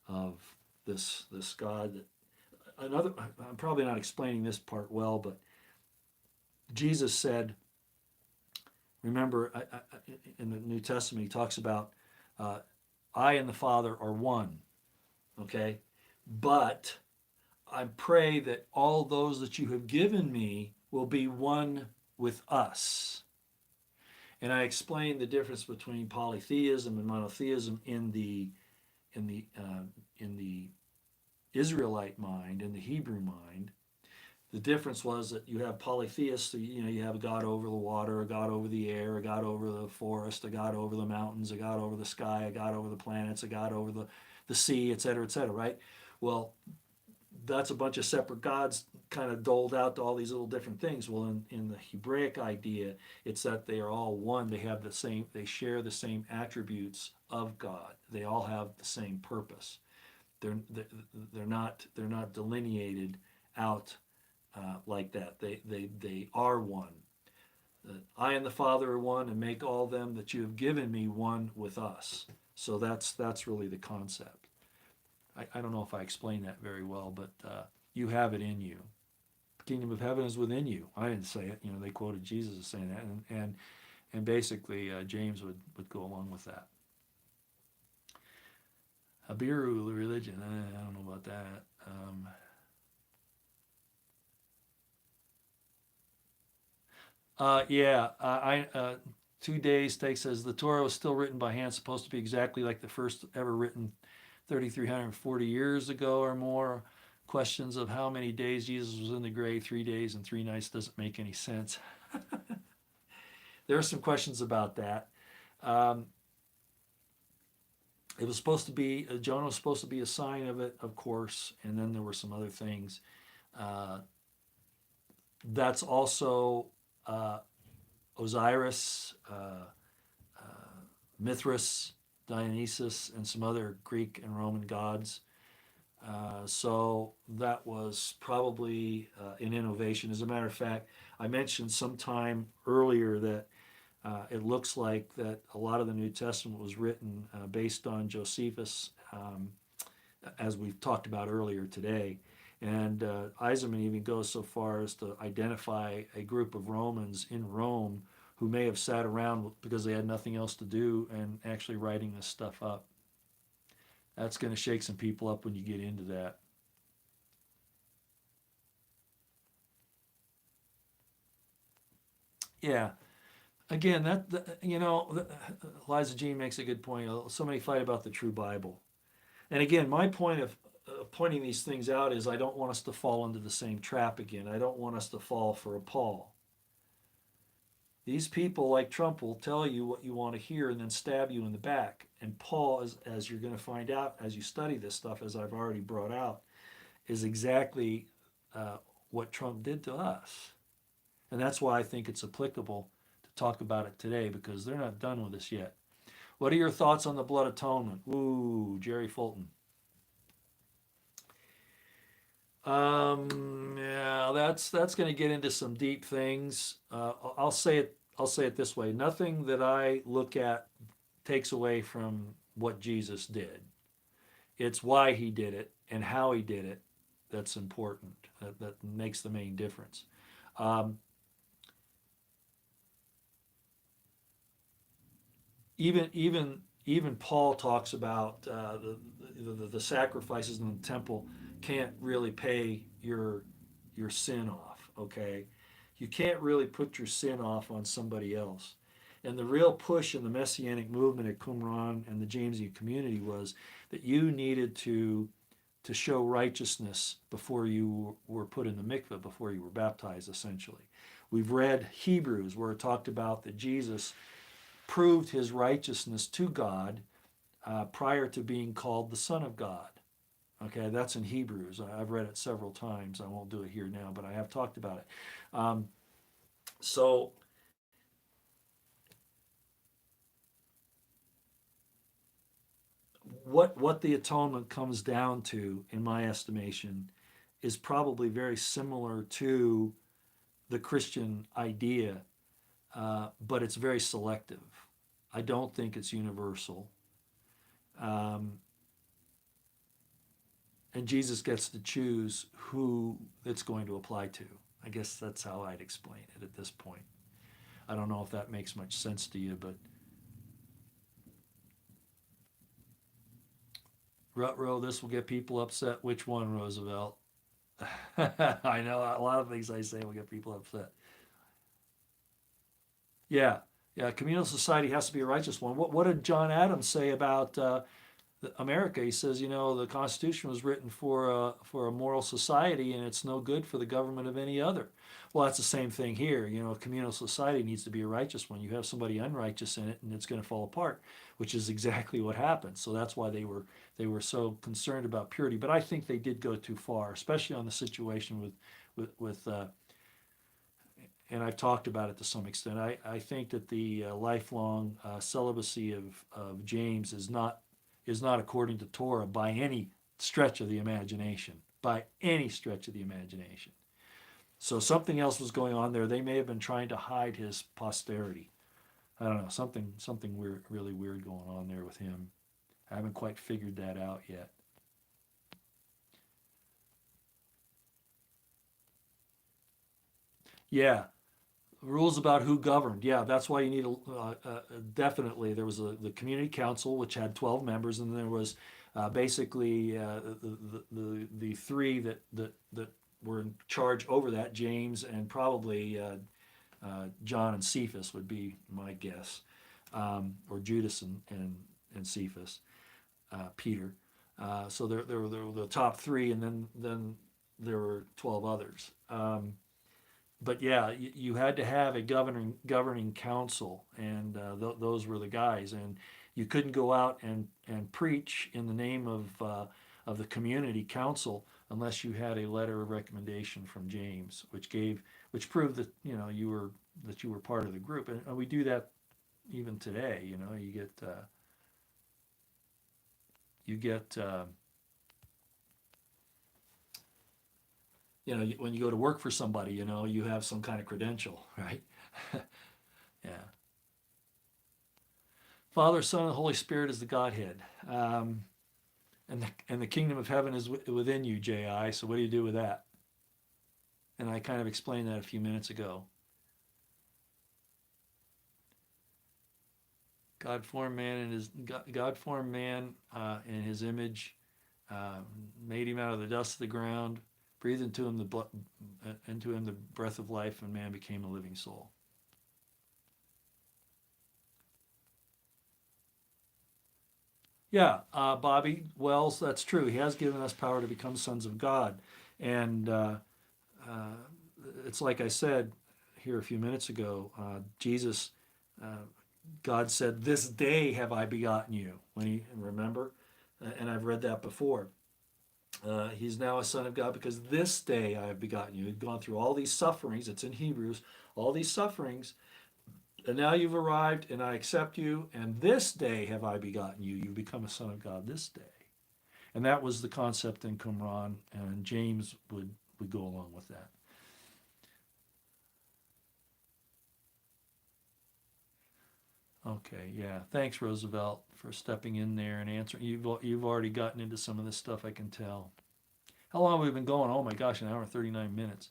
of this God. I'm probably not explaining this part well, but Jesus said, remember, in the New Testament, he talks about, I and the Father are one, okay? But I pray that all those that you have given me will be one with us. And I explained the difference between polytheism and monotheism in the Israelite mind, in the Hebrew mind. The difference was that you have polytheists, you have a God over the water, a God over the air, a God over the forest, a God over the mountains, a God over the sky, a God over the planets, a God over the sea, et cetera, right? Well, that's a bunch of separate gods kind of doled out to all these little different things. Well, in the Hebraic idea, it's that they are all one. They share the same attributes of God. They all have the same purpose. They're not delineated out like that. They are one. I and the Father are one, and make all them that you have given me one with us. So that's really the concept. I don't know if I explained that very well, but you have it in you. The kingdom of heaven is within you. I didn't say it. They quoted Jesus as saying that, and basically James would go along with that. Abiru religion. I don't know about that. I 2 days takes says the Torah was still written by hand, supposed to be exactly like the first ever written 3,340 years ago or more. Questions of how many days Jesus was in the grave, 3 days and 3 nights, doesn't make any sense. There are some questions about that. It was supposed to be, Jonah was supposed to be a sign of it, of course, and then there were some other things. That's also Osiris, Mithras, Dionysus, and some other Greek and Roman gods. So that was probably an innovation. As a matter of fact, I mentioned sometime earlier that it looks like that a lot of the New Testament was written based on Josephus, as we've talked about earlier today. And Eisenman even goes so far as to identify a group of Romans in Rome who may have sat around because they had nothing else to do and actually writing this stuff up. That's going to shake some people up when you get into that. Yeah. Again, Eliza Jean makes a good point. So many fight about the true Bible. And again, my point of pointing these things out is I don't want us to fall into the same trap again. I don't want us to fall for a Paul. These people like Trump will tell you what you want to hear and then stab you in the back. And Paul, as you're going to find out as you study this stuff, as I've already brought out, is exactly what Trump did to us. And that's why I think it's applicable to talk about it today, because they're not done with us yet. What are your thoughts on the blood atonement? Ooh, Jerry Fulton. Yeah, that's going to get into some deep things. I'll say it this way: nothing that I look at takes away from what Jesus did. It's why he did it and how he did it that's important. That makes the main difference. even Paul talks about the sacrifices in the temple can't really pay your sin off. Okay, you can't really put your sin off on somebody else. And the real push in the Messianic movement at Qumran and the Jamesian community was that you needed to show righteousness before you were put in the mikveh, before you were baptized, essentially. We've read Hebrews where it talked about that Jesus proved his righteousness to God prior to being called the Son of God. Okay, that's in Hebrews. I've read it several times. I won't do it here now, but I have talked about it. So what the atonement comes down to, in my estimation, is probably very similar to the Christian idea, but it's very selective. I don't think it's universal. Um, and Jesus gets to choose who it's going to apply to. I guess that's how I'd explain it at this point. I don't know if that makes much sense to you, but Rutro, this will get people upset. Which one, Roosevelt? I know a lot of things I say will get people upset. Yeah, yeah. Communal society has to be a righteous one. What did John Adams say about America? He says, the Constitution was written for a moral society, and it's no good for the government of any other. Well, that's the same thing here. A communal society needs to be a righteous one. You have somebody unrighteous in it, and it's going to fall apart, which is exactly what happened. So that's why they were so concerned about purity. But I think they did go too far, especially on the situation with and I've talked about it to some extent. I think that the lifelong celibacy of James is not according to Torah by any stretch of the imagination. By any stretch of the imagination. So something else was going on there. They may have been trying to hide his posterity. I don't know, something weird, really weird going on there with him. I haven't quite figured that out yet. Yeah, rules about who governed. Yeah, that's why you need definitely. There was the community council, which had 12 members, and there was basically the three that were in charge over that. James and probably John and Cephas would be my guess, or Judas and Cephas, Peter. So there were the top three, and then there were 12 others. But yeah, you had to have a governing council, and those were the guys. And you couldn't go out and preach in the name of the community council unless you had a letter of recommendation from James, which proved that you were part of the group. And we do that even today. When you go to work for somebody, you have some kind of credential, right? Yeah. Father, Son, and Holy Spirit is the Godhead. And the kingdom of heaven is within you, J.I. So what do you do with that? And I kind of explained that a few minutes ago. God formed man in his image, made him out of the dust of the ground, breathed into him the breath of life, and man became a living soul. Yeah, Bobby Wells, that's true. He has given us power to become sons of God. And it's like I said here a few minutes ago, Jesus, God said, "This day have I begotten you." Remember? And I've read that before. He's now a son of God because this day I have begotten you. He'd gone through all these sufferings. It's in Hebrews, all these sufferings. And now you've arrived, and I accept you, and this day have I begotten you. You become a son of God this day. And that was the concept in Qumran, and James would go along with that. Okay, yeah. Thanks, Roosevelt, for stepping in there and answering. You've already gotten into some of this stuff, I can tell. How long have we been going? Oh my gosh, an hour and 39 minutes.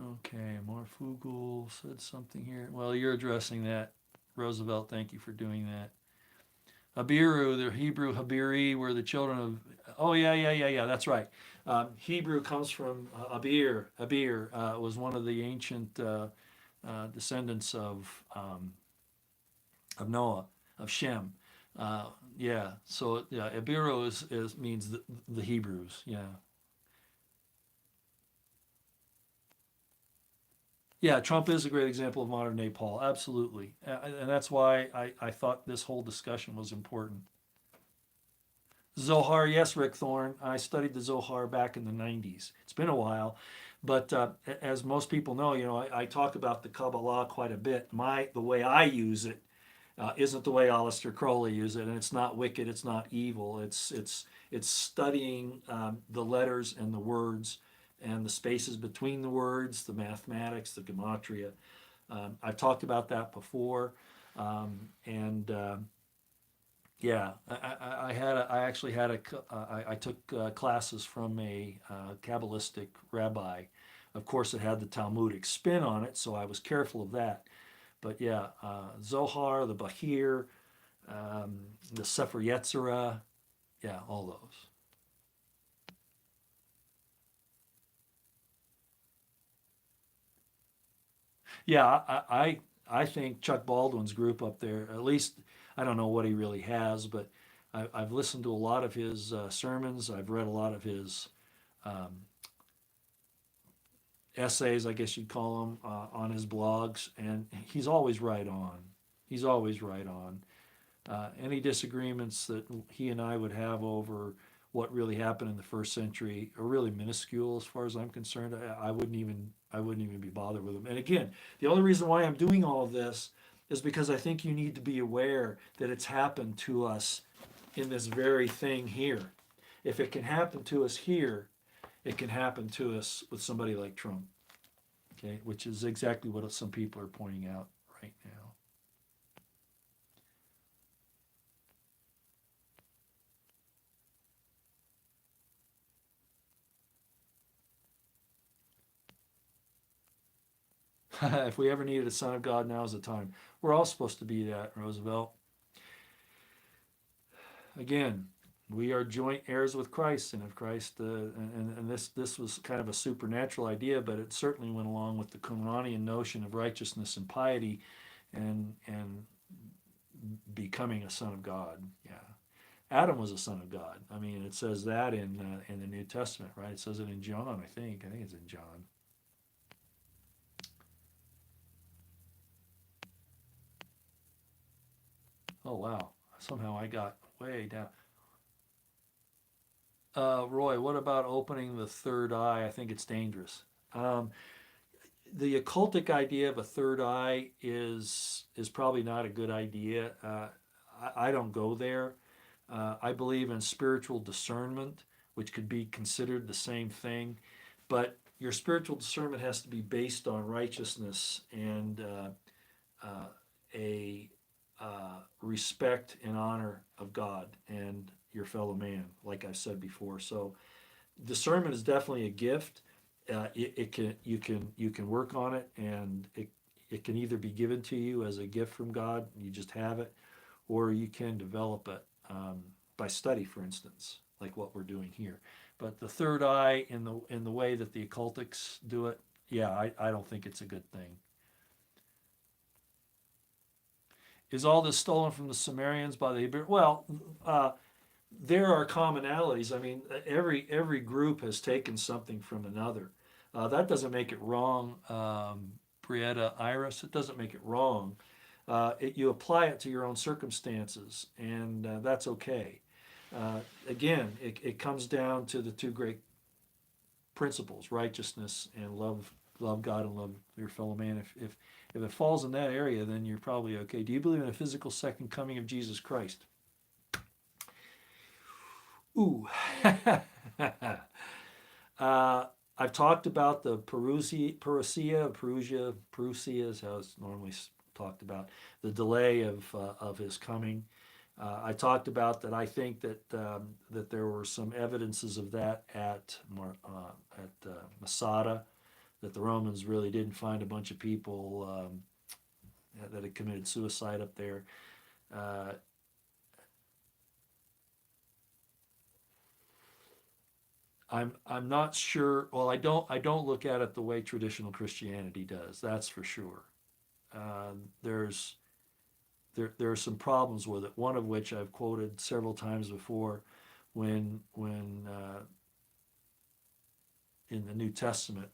Okay, Marfugul said something here. Well, you're addressing that, Roosevelt. Thank you for doing that. Abiru, the Hebrew Habiri, were the children of. Oh yeah. That's right. Hebrew comes from Abir. Abir was one of the ancient descendants of Noah, of Shem. Uh, yeah. So yeah, Abiru is means the Hebrews. Yeah. Yeah, Trump is a great example of modern day Paul. Absolutely. And that's why I thought this whole discussion was important. Zohar, yes, Rick Thorne. I studied the Zohar back in the 90s. It's been a while. But as most people know, I talk about the Kabbalah quite a bit. The way I use it isn't the way Aleister Crowley used it, and it's not wicked, it's not evil. It's studying the letters and the words and the spaces between the words, the mathematics, the gematria. I've talked about that before, and yeah, I actually had I took classes from a Kabbalistic rabbi. Of course, it had the Talmudic spin on it, so I was careful of that. But yeah, Zohar, the Bahir, the Sefer Yetzirah, yeah, all those. Yeah, I think Chuck Baldwin's group up there, at least I don't know what he really has, but I've listened to a lot of his sermons. I've read a lot of his um, essays, I guess you'd call them, on his blogs, and he's always right on. He's always right on. Any disagreements that he and I would have over what really happened in the first century are really minuscule as far as I'm concerned. I wouldn't even be bothered with them. And again, the only reason why I'm doing all of this is because I think you need to be aware that it's happened to us in this very thing here. If it can happen to us here, it can happen to us with somebody like Trump. Okay, which is exactly what some people are pointing out right now. If we ever needed a son of God, now is the time. We're all supposed to be that, Roosevelt. Again, we are joint heirs with Christ, and if Christ, and this was kind of a supernatural idea, but it certainly went along with the Qumranian notion of righteousness and piety, and becoming a son of God. Yeah, Adam was a son of God. I mean, it says that in the New Testament, right? It says it in John, I think. I think it's in John. Oh wow! Somehow I got way down. Roy, what about opening the third eye? I think it's dangerous. Um, the occultic idea of a third eye is probably not a good idea. I don't go there. I believe in spiritual discernment, which could be considered the same thing, but your spiritual discernment has to be based on righteousness and uh, a respect and honor of God and your fellow man, like I've said before. So discernment is definitely a gift. It can you can work on it, and it can either be given to you as a gift from God, you just have it, or you can develop it by study, for instance, like what we're doing here. But the third eye, in the way that the occultics do it, yeah, I don't think it's a good thing. Is all this stolen from the Sumerians by the Hebrew? Well, uh, there are commonalities. I mean, every group has taken something from another. That doesn't make it wrong, Brietta Iris. It doesn't make it wrong. You apply it to your own circumstances, and that's okay. Again, it comes down to the two great principles: righteousness and love. Love God and love your fellow man. If it falls in that area, then you're probably okay. Do you believe in a physical second coming of Jesus Christ? Ooh. uh, I've talked about the Perusia is how it's normally talked about, the delay of his coming. I talked about that. I think that there were some evidences of that at Masada, that the Romans really didn't find a bunch of people that had committed suicide up there. Uh, I'm not sure. Well, I don't look at it the way traditional Christianity does. That's for sure. Uh, there's there are some problems with it. One of which I've quoted several times before, when in the New Testament,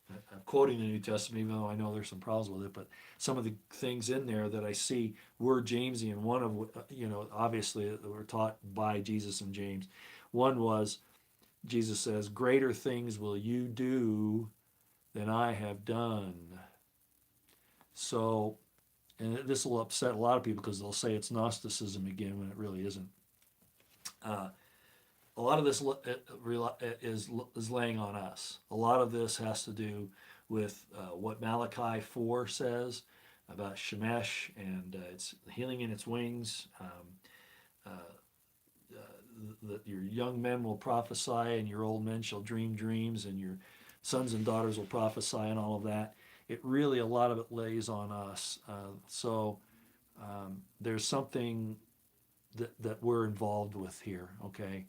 I'm quoting the New Testament, even though I know there's some problems with it. But some of the things in there that I see were Jamesian. One of obviously were taught by Jesus and James. One was Jesus says, "Greater things will you do than I have done." So, and this will upset a lot of people because they'll say it's Gnosticism again when it really isn't. Uh, a lot of this is laying on us. A lot of this has to do with what Malachi 4 says about Shemesh and its healing in its wings. Uh, that your young men will prophesy and your old men shall dream dreams and your sons and daughters will prophesy and all of that. It really, a lot of it lays on us. So there's something that we're involved with here, okay?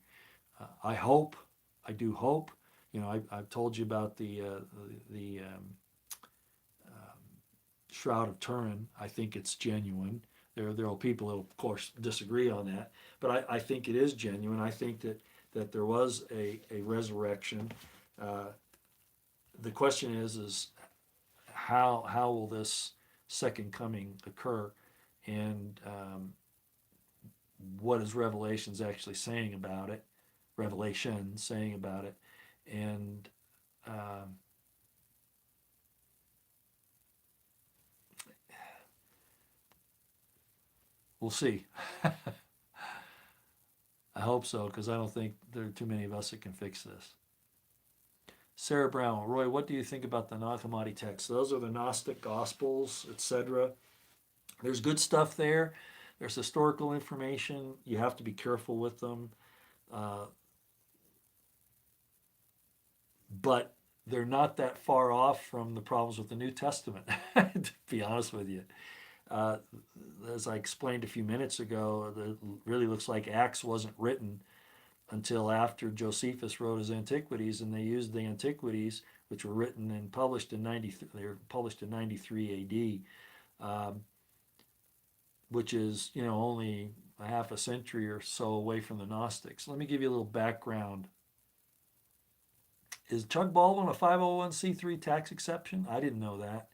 I do hope, I've told you about the Shroud of Turin. I think it's genuine. There are people who, of course, disagree on that, but I think it is genuine. I think that there was a resurrection. Uh, the question is how will this second coming occur, and what is Revelation's actually saying about it? Revelation saying about it, and um, we'll see. I hope so, because I don't think there are too many of us that can fix this. Sarah Brown, Roy, what do you think about the Nag Hammadi texts? Those are the Gnostic Gospels, etc. There's good stuff there. There's historical information. You have to be careful with them, uh, but they're not that far off from the problems with the New Testament. To be honest with you, uh, as I explained a few minutes ago, it really looks like Acts wasn't written until after Josephus wrote his Antiquities, and they used the Antiquities, which were written and published in 93. They were published in 93 A.D., which is only a half a century or so away from the Gnostics. Let me give you a little background. Is Chuck Baldwin a 501c3 tax exception? I didn't know that.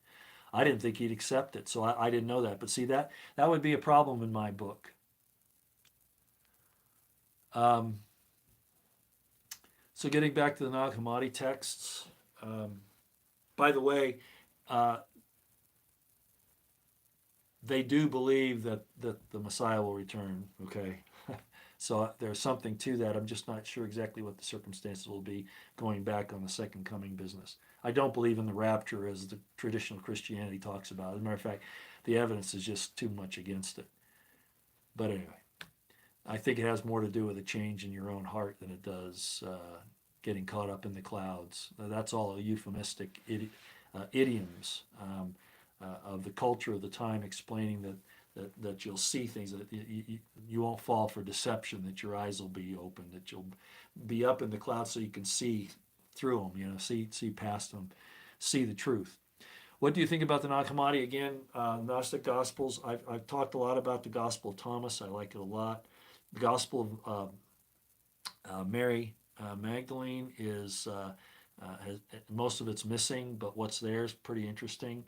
I didn't think he'd accept it, so I didn't know that. But see, that would be a problem in my book. Um, so getting back to the Nag Hammadi texts, by the way, uh, they do believe that the Messiah will return. Okay, so there's something to that. I'm just not sure exactly what the circumstances will be going back on the second coming business. I don't believe in the rapture as the traditional Christianity talks about. As a matter of fact, the evidence is just too much against it. But anyway, I think it has more to do with a change in your own heart than it does getting caught up in the clouds. That's all euphemistic idioms of the culture of the time, explaining that you'll see things, that you won't fall for deception, that your eyes will be open, that you'll be up in the clouds so you can see through them, see past them, see the truth. What do you think about the Nag Hammadi? Again, Gnostic Gospels. I've talked a lot about the Gospel of Thomas. I like it a lot. The Gospel of Mary Magdalene has, most of it's missing, but what's there is pretty interesting.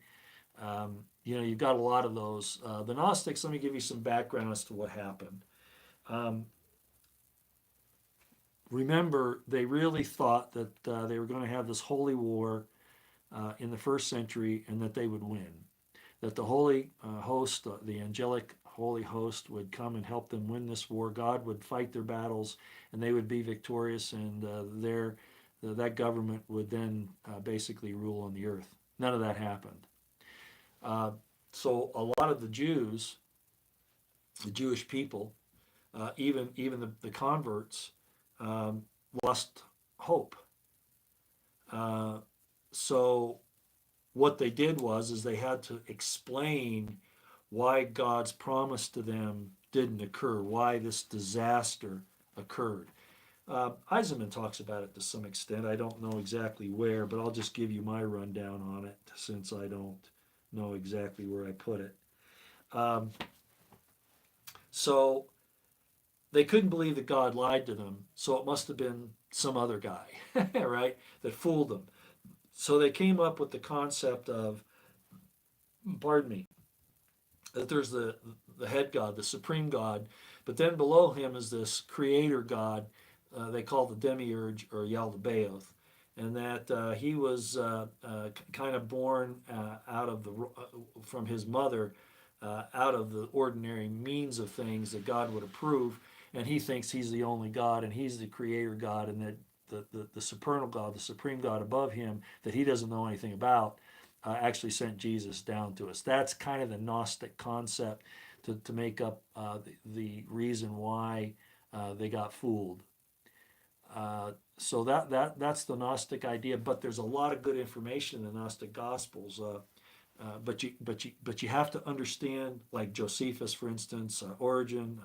You've got a lot of those. The Gnostics, let me give you some background as to what happened. Remember, they really thought that they were going to have this holy war in the first century and that they would win. That the holy host, the angelic holy host, would come and help them win this war. God would fight their battles and they would be victorious, and that government would then basically rule on the earth. None of that happened. So a lot of the Jews, the Jewish people, even the converts, lost hope. So what they did was is they had to explain why God's promise to them didn't occur, why this disaster occurred. Eisenman talks about it to some extent. I don't know exactly where, but I'll just give you my rundown on it since I don't know exactly where I put it. Um, so they couldn't believe that God lied to them, so it must have been some other guy, right, that fooled them. So they came up with the concept of, pardon me, that there's the head God, the supreme God, but then below him is this creator God they call the demiurge or Yaldabaoth, and that he was kind of born out of the from his mother, out of the ordinary means of things that God would approve, and he thinks he's the only God and he's the creator God, and that the supernal God, the supreme God above him that he doesn't know anything about, actually sent Jesus down to us. That's kind of the Gnostic concept to make up the reason why they got fooled. So that's the Gnostic idea. But there's a lot of good information in the Gnostic Gospels. But you have to understand, like Josephus, for instance, Origen,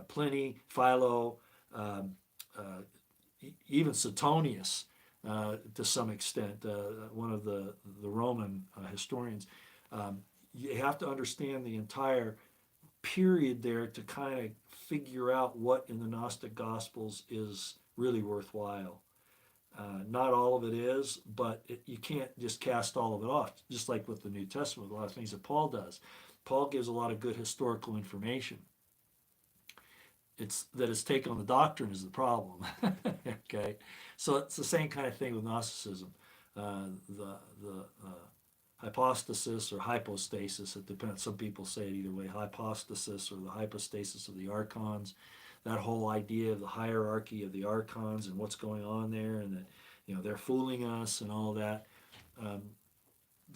Pliny, Philo, um, uh, even Suetonius, to some extent, one of the Roman historians. You have to understand the entire period there to kind of figure out what in the Gnostic Gospels is really worthwhile. Not all of it is, but you can't just cast all of it off, just like with the New Testament, a lot of things that Paul does. Paul gives a lot of good historical information. It's that his take on the doctrine is the problem. Okay, so it's the same kind of thing with Gnosticism. The hypostasis or hypostasis, it depends. Some people say it either way: hypostasis or the hypostasis of the archons. That whole idea of the hierarchy of the archons and what's going on there, and that they're fooling us and all that. Um,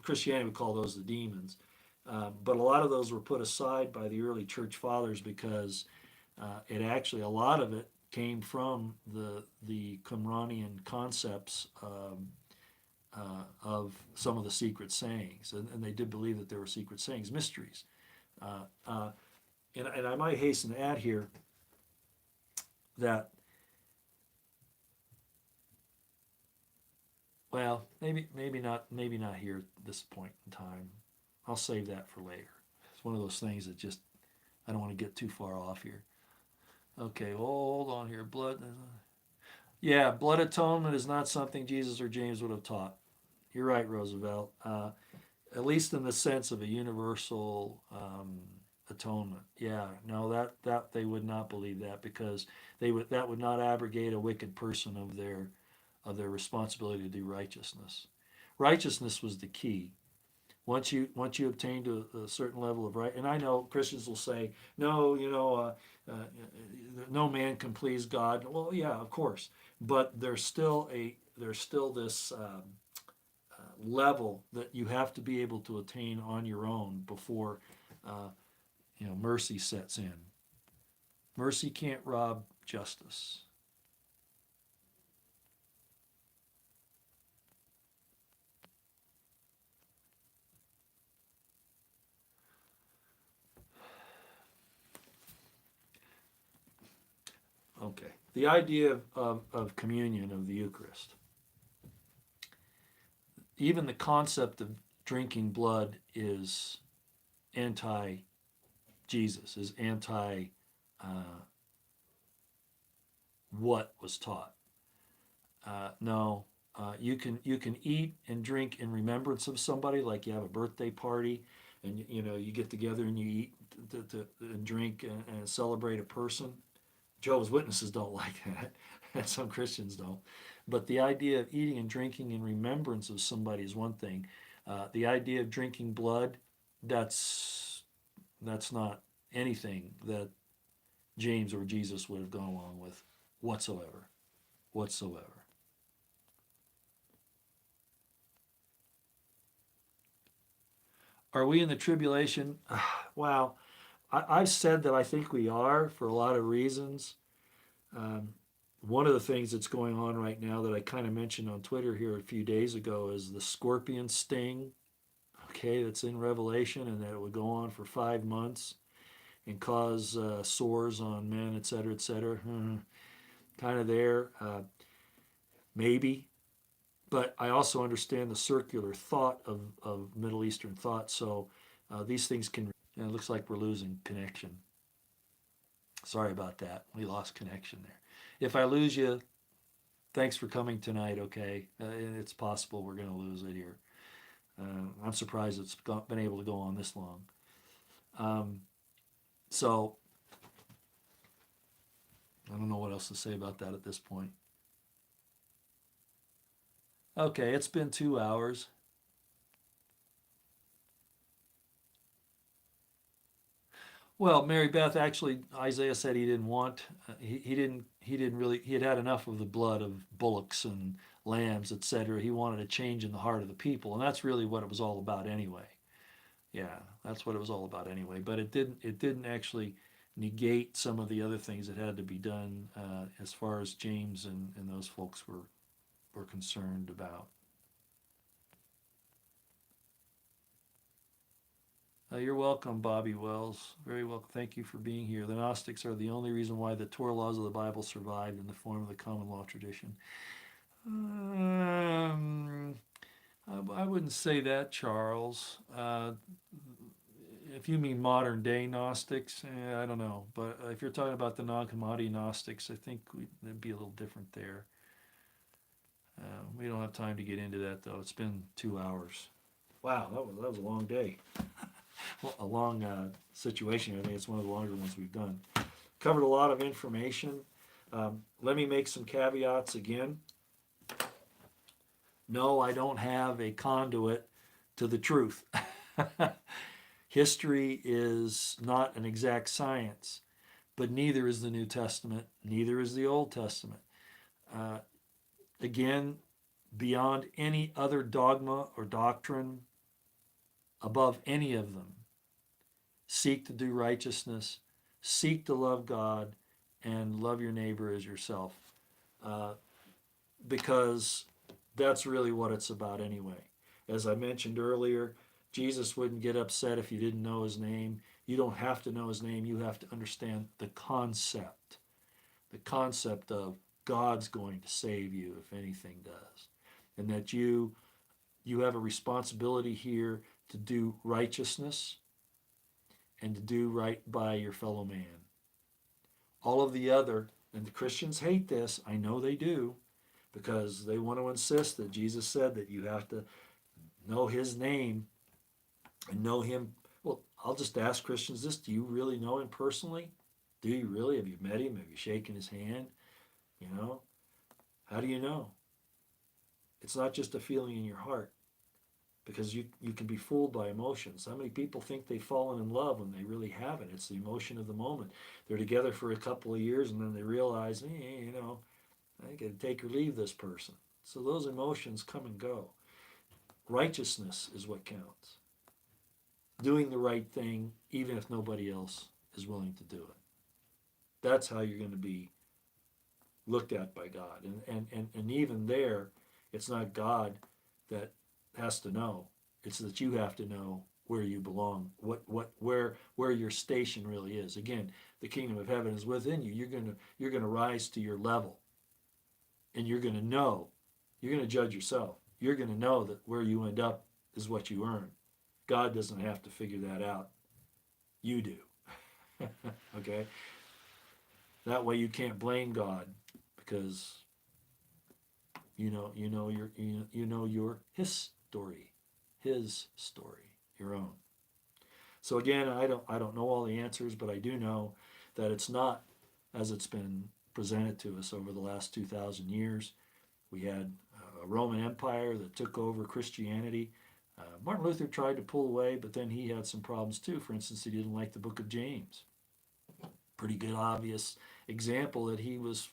Christianity would call those the demons. But a lot of those were put aside by the early church fathers because it actually, a lot of it came from the Qumranian concepts of some of the secret sayings, and they did believe that there were secret sayings, mysteries. Uh, uh, and I might hasten to add here that, well, maybe not here at this point in time. I'll save that for later. It's one of those things that just I don't want to get too far off here. Okay, hold on here. Blood. Yeah, blood atonement is not something Jesus or James would have taught. You're right, Roosevelt. At least in the sense of a universal atonement. Yeah, no, that they would not believe that because that would not abrogate a wicked person of their responsibility to do righteousness. Righteousness was the key. Once you obtained a certain level of right, and I know Christians will say, no, no man can please God. Well, yeah, of course, but there's still this level that you have to be able to attain on your own before uh, mercy sets in. Mercy can't rob justice. Okay, the idea of communion of the Eucharist, even the concept of drinking blood is anti Jesus, is anti uh, what was taught. No, you can eat and drink in remembrance of somebody, like you have a birthday party, and you get together and you eat and drink and celebrate a person. Jehovah's Witnesses don't like that, and some Christians don't. But the idea of eating and drinking in remembrance of somebody is one thing. The idea of drinking blood, that's that's not anything that James or Jesus would have gone along with whatsoever. Whatsoever. Are we in the tribulation? Wow. I've said that I think we are for a lot of reasons. Um, one of the things that's going on right now that I kind of mentioned on Twitter here a few days ago is the scorpion sting, okay, that's in Revelation, and that it would go on for 5 months and cause sores on men, et cetera, et cetera. Kind of there, maybe. But I also understand the circular thought of Middle Eastern thought, so these things can. And it looks like we're losing connection. Sorry about that. We lost connection there. If I lose you, thanks for coming tonight, okay? It's possible we're going to lose it here. I'm surprised it's been able to go on this long. So, I don't know what else to say about that at this point. Okay, it's been 2 hours. Well, Mary Beth, actually, Isaiah said he didn't want. He didn't really. He had enough of the blood of bullocks and lambs, etc. He wanted a change in the heart of the people, and that's really what it was all about anyway. Yeah, that's what it was all about anyway. But it didn't. It didn't actually negate some of the other things that had to be done as far as James and those folks were concerned about. You're welcome, Bobby Wells. Very welcome. Thank you for being here. The Gnostics are the only reason why the Torah laws of the Bible survived in the form of the common law tradition. Um, I wouldn't say that, Charles. If you mean modern day Gnostics, I don't know. But if you're talking about the non-commodity Gnostics, I think it'd be a little different there. We don't have time to get into that, though. It's been 2 hours. Wow, that was a long day. A long situation. I think it's one of the longer ones we've done. Covered a lot of information. Let me make some caveats again. No, I don't have a conduit to the truth. History is not an exact science, but neither is the New Testament, neither is the Old Testament. Again, beyond any other dogma or doctrine, above any of them, seek to do righteousness, seek to love God, and love your neighbor as yourself. Because that's really what it's about anyway. As I mentioned earlier, Jesus wouldn't get upset if you didn't know his name. You don't have to know his name. You have to understand the concept of God's going to save you if anything does, and that you have a responsibility here to do righteousness and to do right by your fellow man. All of the other, and the Christians hate this, I know they do, because they want to insist that Jesus said that you have to know his name and know him. Well, I'll just ask Christians this: do you really know him personally? Do you really? Have you met him? Have you shaken his hand? You know? How do you know? It's not just a feeling in your heart, because you can be fooled by emotions. How many people think they've fallen in love when they really haven't? It's the emotion of the moment. They're together for a couple of years and then they realize, hey, I got to take or leave this person. So those emotions come and go. Righteousness is what counts. Doing the right thing, even if nobody else is willing to do it. That's how you're going to be looked at by God. And even there, it's not God that has to know. It's that you have to know where you belong, where your station really is. Again, the kingdom of heaven is within you. You're gonna rise to your level, and you're gonna know. You're gonna judge yourself. You're gonna know that where you end up is what you earn. God doesn't have to figure that out. You do. Okay. That way you can't blame God, because you know your his story, your own. So again, I don't know all the answers, but I do know that it's not as it's been presented to us over the last 2,000 years. We had a Roman Empire that took over Christianity. Martin Luther tried to pull away, but then he had some problems too. For instance, he didn't like the book of James. Pretty good obvious example that he was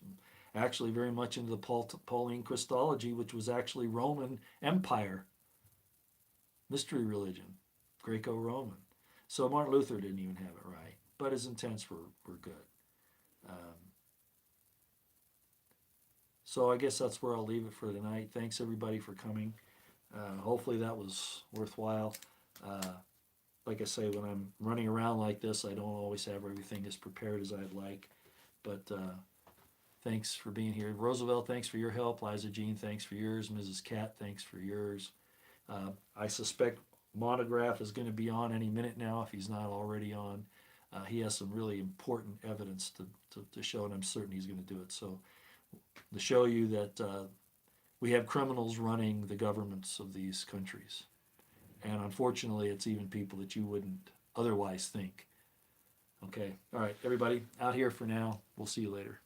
actually very much into the Pauline Christology, which was actually Roman Empire, mystery religion, Greco-Roman. So Martin Luther didn't even have it right, but his intents were good. Um, So I guess that's where I'll leave it for tonight. Thanks everybody for coming. Hopefully that was worthwhile. Uh, like I say, when I'm running around like this, I don't always have everything as prepared as I'd like. But thanks for being here. Roosevelt, thanks for your help. Liza Jean, thanks for yours. Mrs. Cat, thanks for yours. I suspect Monograph is going to be on any minute now if he's not already on. He has some really important evidence to show, and I'm certain he's going to do it. So to show you that we have criminals running the governments of these countries. And unfortunately, it's even people that you wouldn't otherwise think. Okay. All right, everybody, out here for now. We'll see you later.